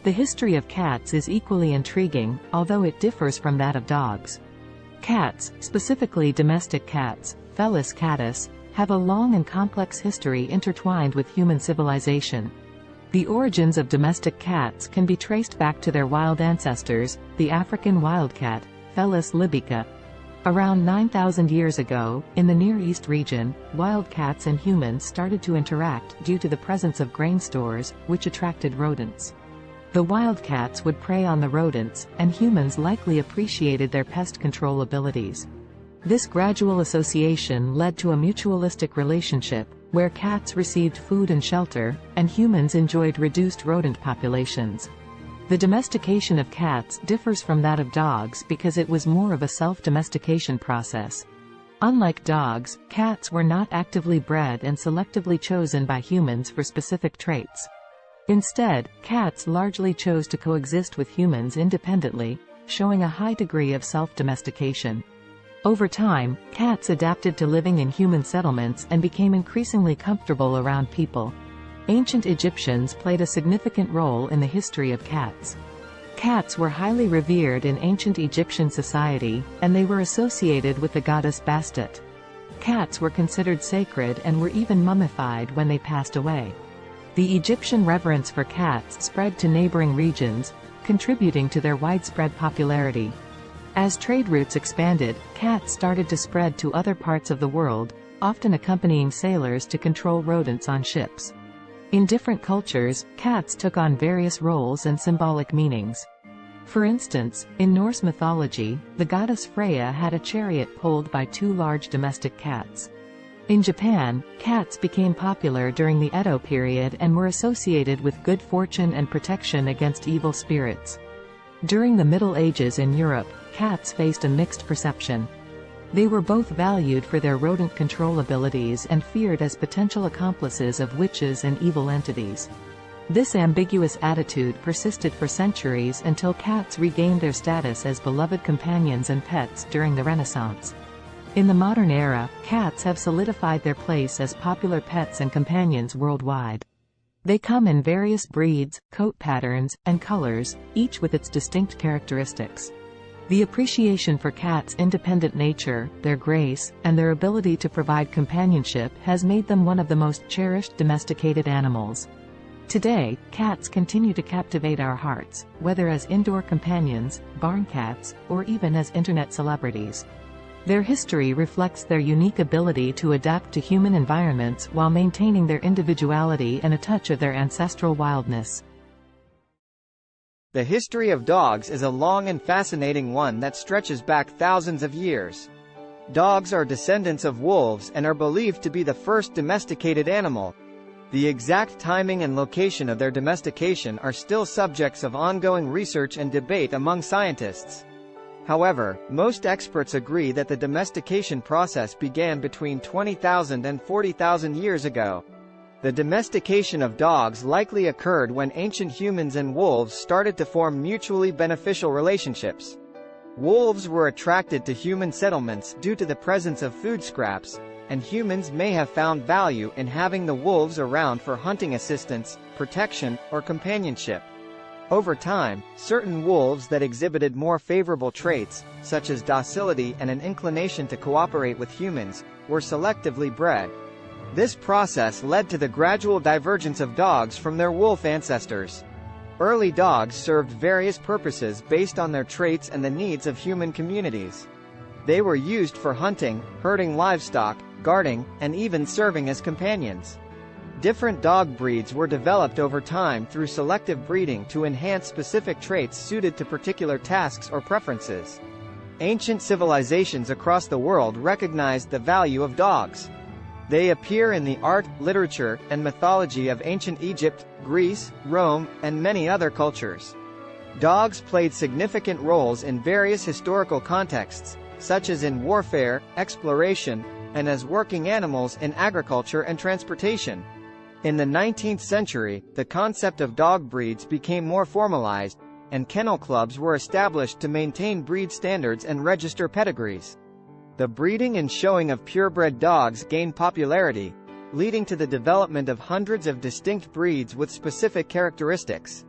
The history of cats is equally intriguing, although it differs from that of dogs. Cats, specifically domestic cats, Felis catus, have a long and complex history intertwined with human civilization. The origins of domestic cats can be traced back to their wild ancestors, the African wildcat, Felis libica. Around 9,000 years ago, in the Near East region, wild cats and humans started to interact due to the presence of grain stores, which attracted rodents. The wildcats would prey on the rodents, and humans likely appreciated their pest control abilities. This gradual association led to a mutualistic relationship, where cats received food and shelter, and humans enjoyed reduced rodent populations. The domestication of cats differs from that of dogs because it was more of a self-domestication process. Unlike dogs, cats were not actively bred and selectively chosen by humans for specific traits. Instead, cats largely chose to coexist with humans independently, showing a high degree of self-domestication. Over time, cats adapted to living in human settlements and became increasingly comfortable around people. Ancient Egyptians played a significant role in the history of cats. Cats were highly revered in ancient Egyptian society, and they were associated with the goddess Bastet. Cats were considered sacred and were even mummified when they passed away. The Egyptian reverence for cats spread to neighboring regions, contributing to their widespread popularity. As trade routes expanded, cats started to spread to other parts of the world, often accompanying sailors to control rodents on ships. In different cultures, cats took on various roles and symbolic meanings. For instance, in Norse mythology, the goddess Freya had a chariot pulled by two large domestic cats. In Japan, cats became popular during the Edo period and were associated with good fortune and protection against evil spirits. During the Middle Ages in Europe, cats faced a mixed perception. They were both valued for their rodent control abilities and feared as potential accomplices of witches and evil entities. This ambiguous attitude persisted for centuries until cats regained their status as beloved companions and pets during the Renaissance. In the modern era, cats have solidified their place as popular pets and companions worldwide. They come in various breeds, coat patterns, and colors, each with its distinct characteristics. The appreciation for cats' independent nature, their grace, and their ability to provide companionship has made them one of the most cherished domesticated animals. Today, cats continue to captivate our hearts, whether as indoor companions, barn cats, or even as internet celebrities. Their history reflects their unique ability to adapt to human environments while maintaining their individuality and a touch of their ancestral wildness. The history of dogs is a long and fascinating one that stretches back thousands of years. Dogs are descendants of wolves and are believed to be the first domesticated animal. The exact timing and location of their domestication are still subjects of ongoing research and debate among scientists. However, most experts agree that the domestication process began between 20,000 and 40,000 years ago. The domestication of dogs likely occurred when ancient humans and wolves started to form mutually beneficial relationships. Wolves were attracted to human settlements due to the presence of food scraps, and humans may have found value in having the wolves around for hunting assistance, protection, or companionship. Over time, certain wolves that exhibited more favorable traits, such as docility and an inclination to cooperate with humans, were selectively bred. This process led to the gradual divergence of dogs from their wolf ancestors. Early dogs served various purposes based on their traits and the needs of human communities. They were used for hunting, herding livestock, guarding, and even serving as companions. Different dog breeds were developed over time through selective breeding to enhance specific traits suited to particular tasks or preferences. Ancient civilizations across the world recognized the value of dogs. They appear in the art, literature, and mythology of ancient Egypt, Greece, Rome, and many other cultures. Dogs played significant roles in various historical contexts, such as in warfare, exploration, and as working animals in agriculture and transportation. In the 19th century, the concept of dog breeds became more formalized, and kennel clubs were established to maintain breed standards and register pedigrees. The breeding and showing of purebred dogs gained popularity, leading to the development of hundreds of distinct breeds with specific characteristics.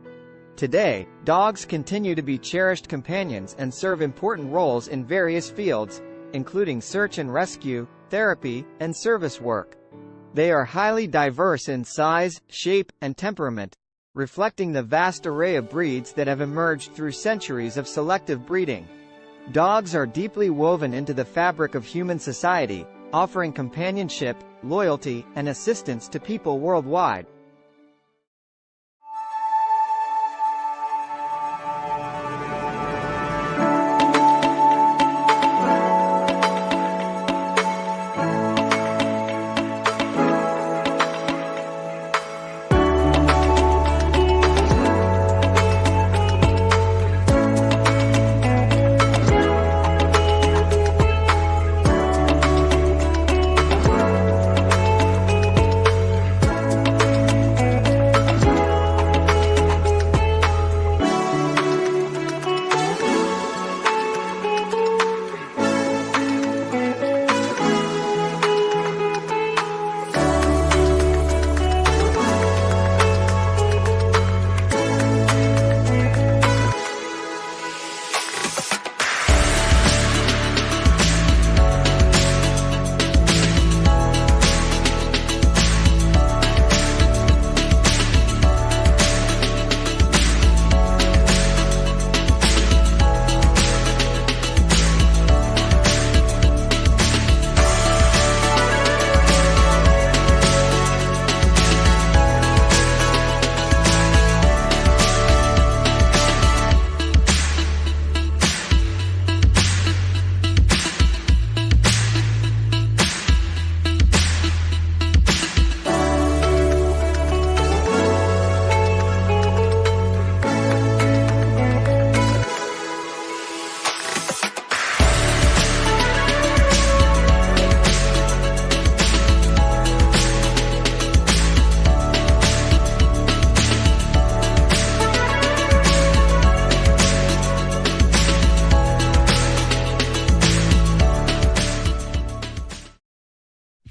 Today, dogs continue to be cherished companions and serve important roles in various fields, including search and rescue, therapy, and service work. They are highly diverse in size, shape, and temperament, reflecting the vast array of breeds that have emerged through centuries of selective breeding. Dogs are deeply woven into the fabric of human society, offering companionship, loyalty, and assistance to people worldwide.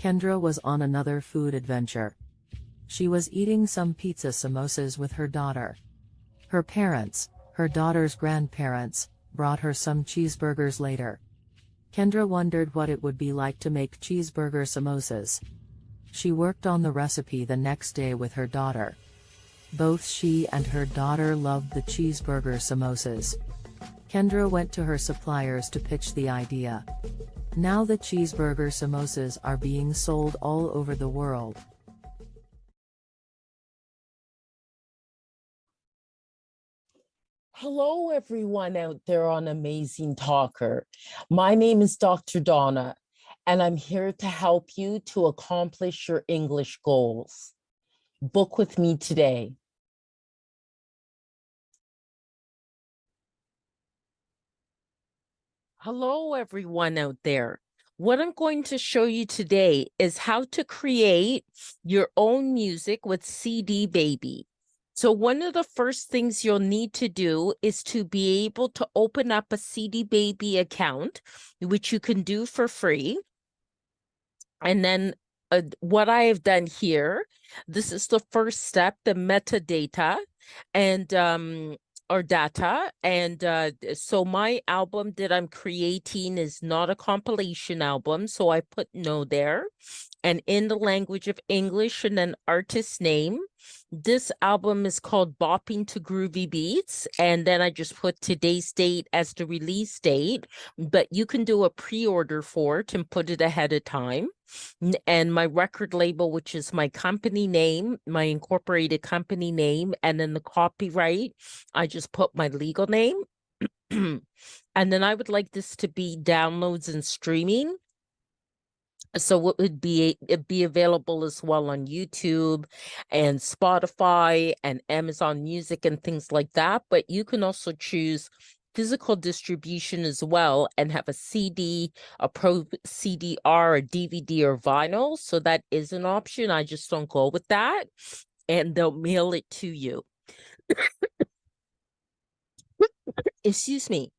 Kendra was on another food adventure. She was eating some pizza samosas with her daughter. Her parents, her daughter's grandparents, brought her some cheeseburgers later. Kendra wondered what it would be like to make cheeseburger samosas. She worked on the recipe the next day with her daughter. Both she and her daughter loved the cheeseburger samosas. Kendra went to her suppliers to pitch the idea. Now the cheeseburger samosas are being sold all over the world. Hello, everyone out there on Amazing Talker. My name is Dr. Donna, and I'm here to help you to accomplish your English goals. Book with me today. Hello, everyone out there. What I'm going to show you today is how to create your own music with CD Baby. So one of the first things you'll need to do is to be able to open up a CD Baby account, which you can do for free. And then what I have done here, this is the first step, the metadata and or data. And so my album that I'm creating is not a compilation album. So I put no there. And in the language of English and an artist name. This album is called Bopping to Groovy Beats. And then I just put today's date as the release date. But you can do a pre-order for it and put it ahead of time. And my record label, which is my company name, my incorporated company name, and then the copyright, I just put my legal name. And then I would like this to be downloads and streaming. So it would be available as well on YouTube and Spotify and Amazon Music and things like that. But you can also choose physical distribution as well and have a CD, a Pro CD-R, a DVD, or vinyl. So that is an option. I just don't go with that. And they'll mail it to you. Excuse me.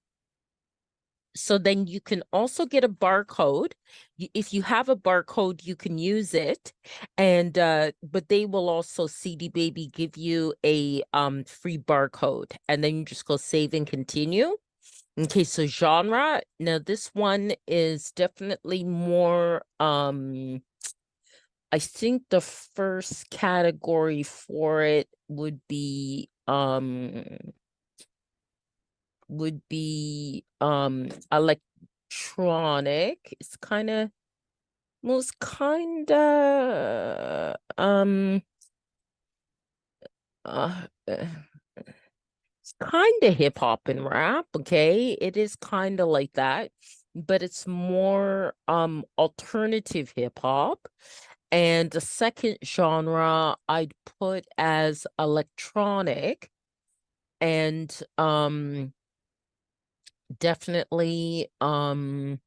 So then you can also get a barcode. If you have a barcode, you can use it. And but they will also CD Baby give you a free barcode. And then you just go save and continue. Okay, so genre. Now this one is definitely more I think the first category for it would be electronic. It's kind of it's kind of hip hop and rap. Okay, it is kind of like that, but it's more alternative hip hop. And the second genre I'd put as electronic, and definitely I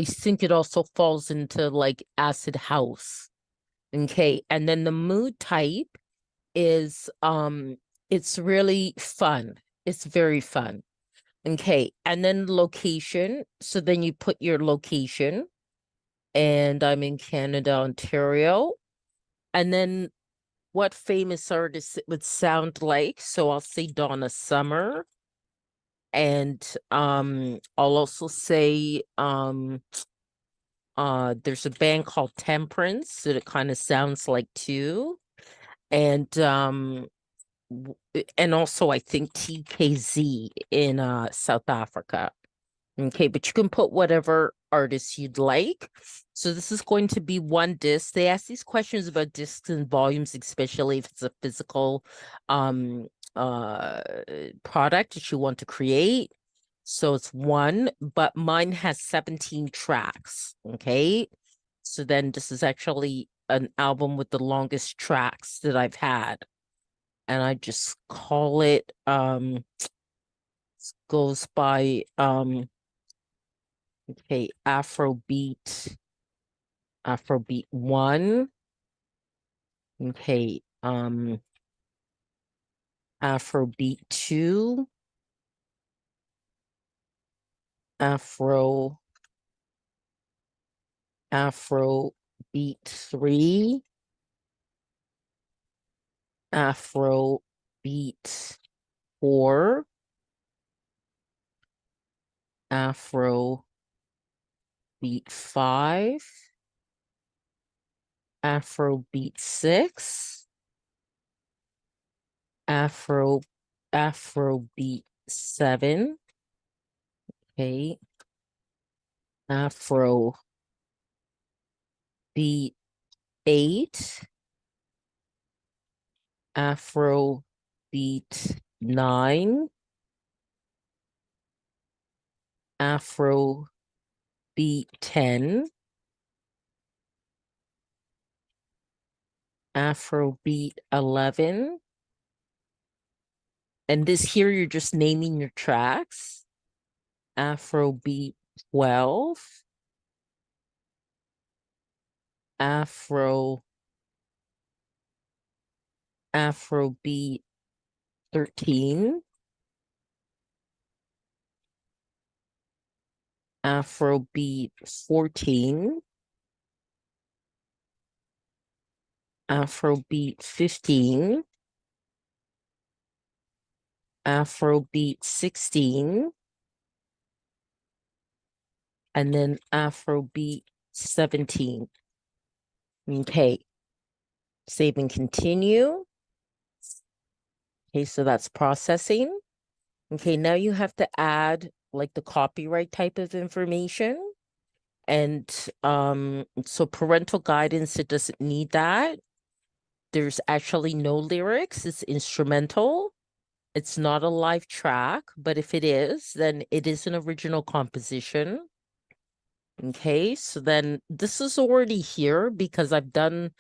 think it also falls into like acid house. Okay, and then the mood type is it's really fun. It's very fun. Okay, and then location. So then you put your location, and I'm in Canada, Ontario. And then what famous artist it would sound like. So I'll say Donna Summer. And I'll also say there's a band called Temperance that it kind of sounds like too. And also I think TKZ in South Africa. Okay, but you can put whatever artist you'd like. So this is going to be one disc. They ask these questions about discs and volumes, especially if it's a physical product that you want to create. So it's one, but mine has 17 tracks. Okay, so then this is actually an album with the longest tracks that I've had, and I just call it goes by okay, Afrobeat 1. Okay, Afrobeat 2. Afrobeat 3. Afrobeat 4. Afrobeat 5. Afrobeat 6. Afrobeat 7. Okay. Afrobeat 8. Afrobeat 9. Afrobeat 10. Afrobeat 11. And this here, you're just naming your tracks. Afrobeat 12, Afrobeat 13, Afrobeat 14, Afrobeat 15, Afrobeat 16, and then Afrobeat 17. Okay, save and continue. Okay, so that's processing. Okay, now you have to add like the copyright type of information. And so parental guidance, it doesn't need that. There's actually no lyrics, it's instrumental. It's not a live track, but if it is, then it is an original composition. Okay, so then this is already here because I've done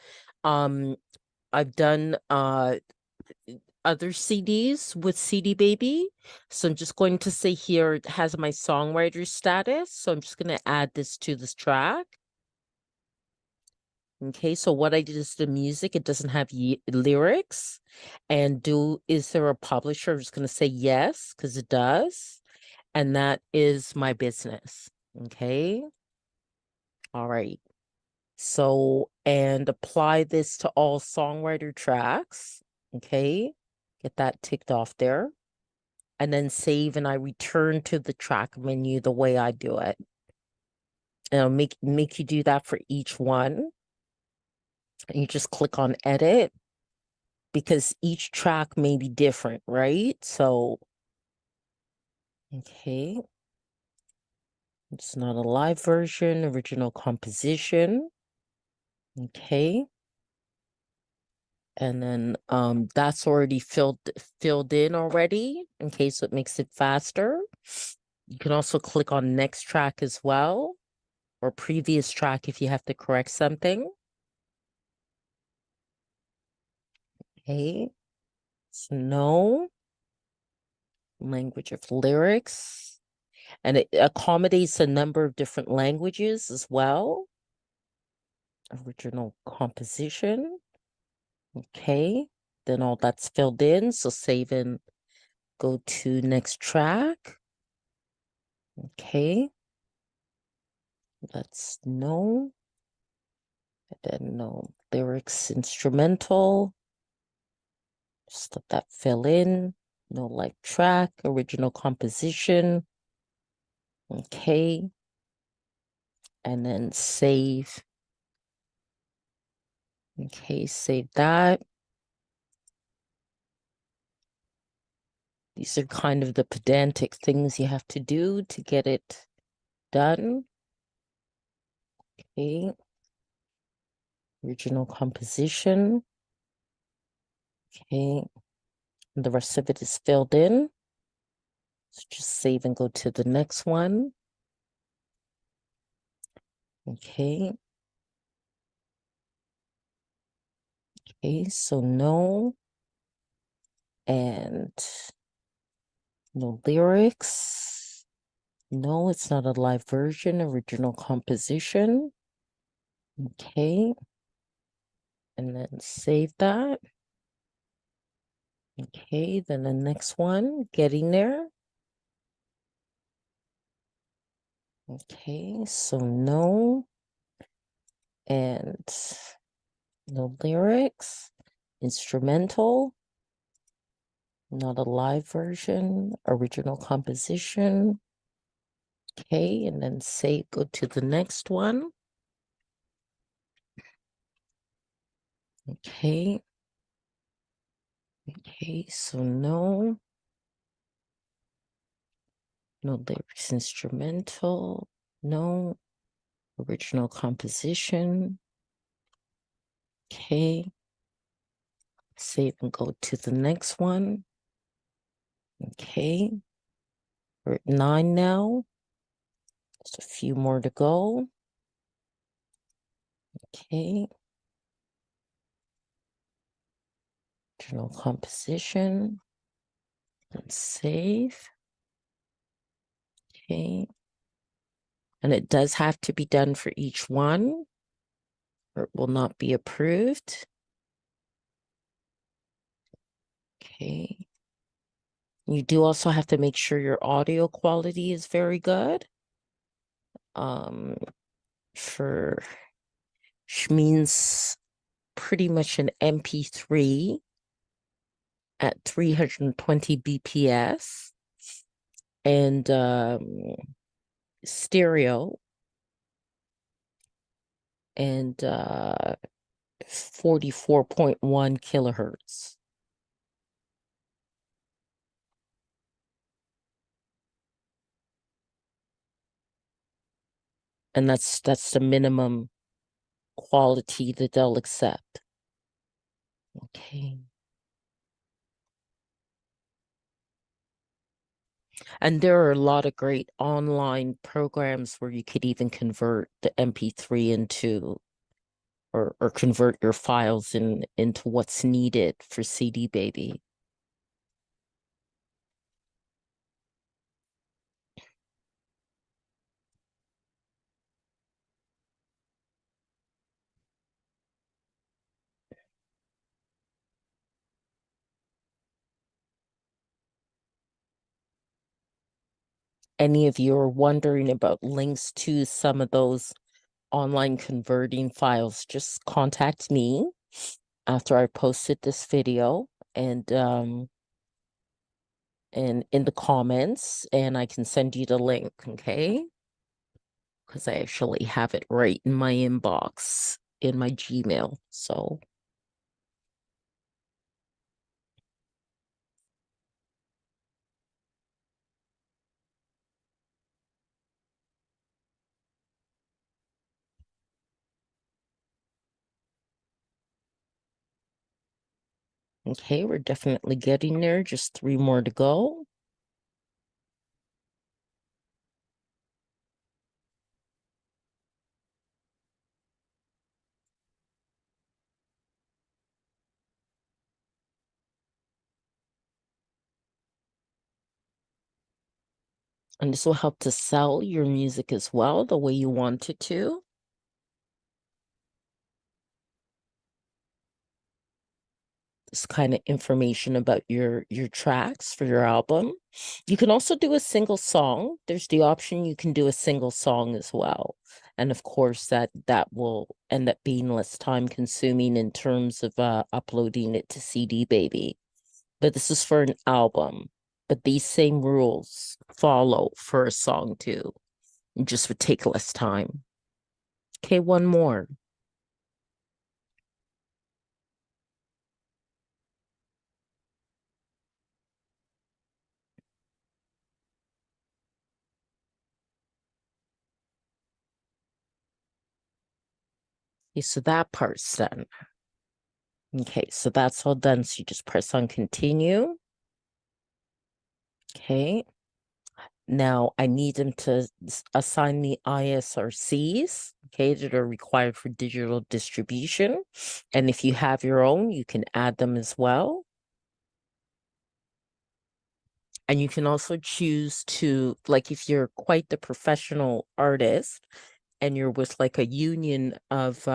other CDs with CD Baby. So I'm just going to say here it has my songwriter status. So I'm just going to add this to this track. Okay, so what I did is the music, it doesn't have lyrics. And is there a publisher? I'm just going to say yes, because it does. And that is my business. Okay. All right. So, and apply this to all songwriter tracks. Okay. Get that ticked off there. And then save, and I return to the track menu the way I do it. And I'll make you do that for each one. And you just click on edit because each track may be different, right? So, okay. It's not a live version, original composition. Okay. And then that's already filled in already. Okay, so it makes it faster. You can also click on next track as well, or previous track if you have to correct something. Okay, so no language of lyrics, and it accommodates a number of different languages as well. Original composition. Okay, then all that's filled in, so save and go to next track. Okay, that's no, and then no lyrics, instrumental. Just let that fill in. No live track, original composition. Okay. And then save. Okay, save that. These are kind of the pedantic things you have to do to get it done. Okay. Original composition. Okay. And the rest of it is filled in. So just save and go to the next one. Okay. Okay, so no. And no lyrics. No, it's not a live version, original composition. Okay. And then save that. Okay, then the next one, getting there. Okay, so no. And no lyrics. Instrumental. Not a live version, original composition. Okay, and then save, go to the next one. Okay. Okay, so no. No lyrics, instrumental. No. Original composition. Okay. Save and go to the next one. Okay. We're at 9 now. Just a few more to go. Okay. Original composition. And save. Okay. And it does have to be done for each one, or it will not be approved. Okay. You do also have to make sure your audio quality is very good. For which means pretty much an MP3 at 320 BPS and stereo and 44.1 kilohertz. And that's the minimum quality that they'll accept. Okay. And there are a lot of great online programs where you could even convert the MP3 into or convert your files into what's needed for CD Baby. Any of you are wondering about links to some of those online converting files, just contact me after I posted this video and in the comments, and I can send you the link, okay? Because I actually have it right in my inbox in my Gmail. So okay, we're definitely getting there. Just 3 more to go. And this will help to sell your music as well, the way you want it to. This kind of information about your tracks for your album. You can also do a single song. There's the option you can do a single song as well. And of course that will end up being less time consuming in terms of uploading it to CD Baby. But this is for an album. But these same rules follow for a song too. It just would take less time. Okay, one more. Okay, so that part's done. Okay, so that's all done. So you just press on continue. Okay. Now I need them to assign the ISRCs, okay, that are required for digital distribution. And if you have your own, you can add them as well. And you can also choose to, like, if you're quite the professional artist and you're with like a union of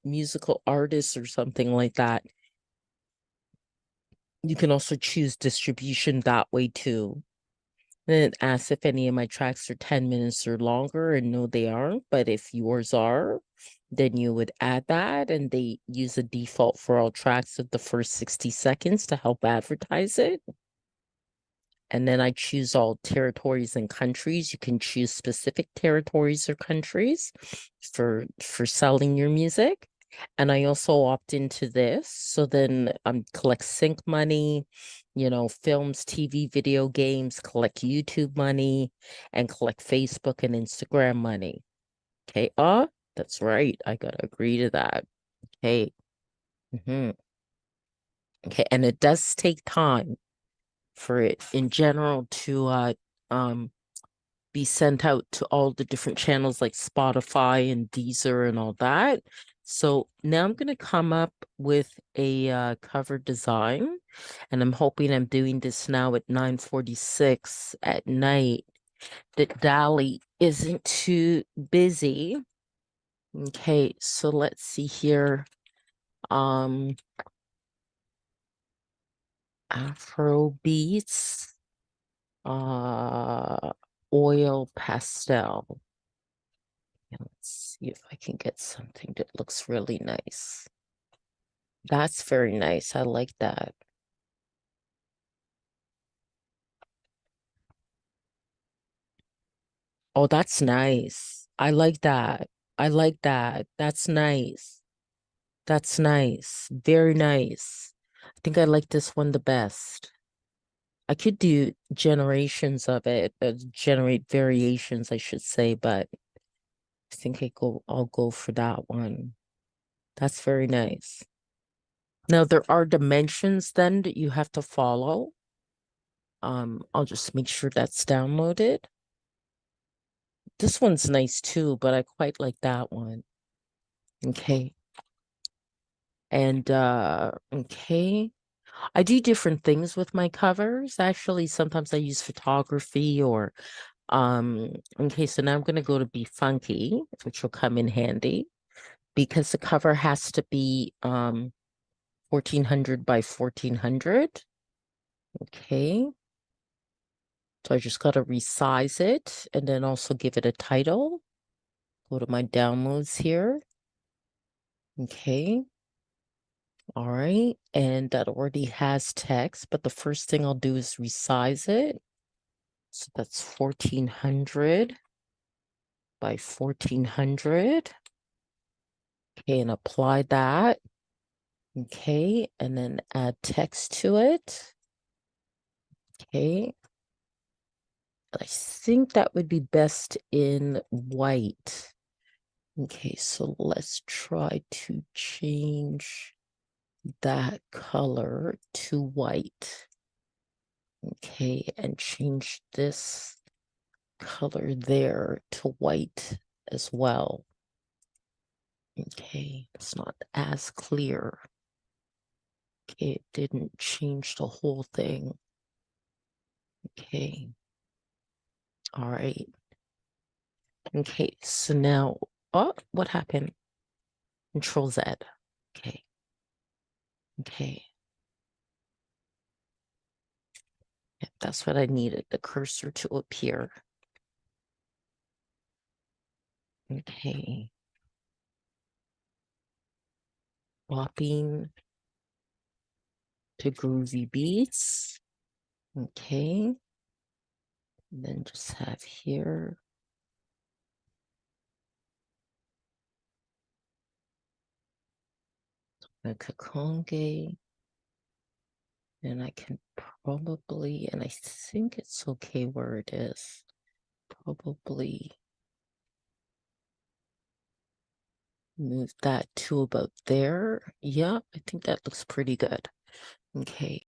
musical artists or something like that, you can also choose distribution that way too. And it asks if any of my tracks are 10 minutes or longer, and no, they aren't. But if yours are, then you would add that, and they use a default for all tracks of the first 60 seconds to help advertise it. And then I choose all territories and countries. You can choose specific territories or countries for selling your music. And I also opt into this. So then collect sync money, you know, films, TV, video games, collect YouTube money, and collect Facebook and Instagram money. Okay. That's right. I gotta agree to that. Okay. Okay. And it does take time for it in general to be sent out to all the different channels like Spotify and Deezer and all that. So now I'm going to come up with a cover design, and I'm hoping I'm doing this now at 9:46 at night that Dolly isn't too busy. Okay, so let's see here. Afro beats, oil pastel. And let's see if I can get something that looks really nice. That's very nice. I like that. Oh, that's nice. I like that. I like that. That's nice. That's nice. Very nice. I think I like this one the best. I could do generations of it, generate variations, I should say, but I think I'll go for that one. That's very nice. Now there are dimensions then that you have to follow. I'll just make sure that's downloaded. This one's nice too, but I quite like that one. Okay. And okay. I do different things with my covers. Actually, sometimes I use photography or okay, so now I'm gonna go to Be Funky, which will come in handy because the cover has to be 1400 by 1400. Okay. So I just got to resize it and then also give it a title. Go to my downloads here. Okay. All right. And that already has text, but the first thing I'll do is resize it. So that's 1400 by 1400. Okay. And apply that. Okay. And then add text to it. Okay. I think that would be best in white. Okay, so let's try to change that color to white. Okay, and change this color there to white as well. Okay, it's not as clear. Okay, it didn't change the whole thing. Okay. All right. Okay, so now, oh, what happened? Control Z. Okay. Okay. Yep, that's what I needed, the cursor to appear. Okay. Swapping to groovy beats. Okay. And then just have here. Donna Kakonge. And I can probably, and I think it's okay where it is. Probably move that to about there. Yeah, I think that looks pretty good. Okay.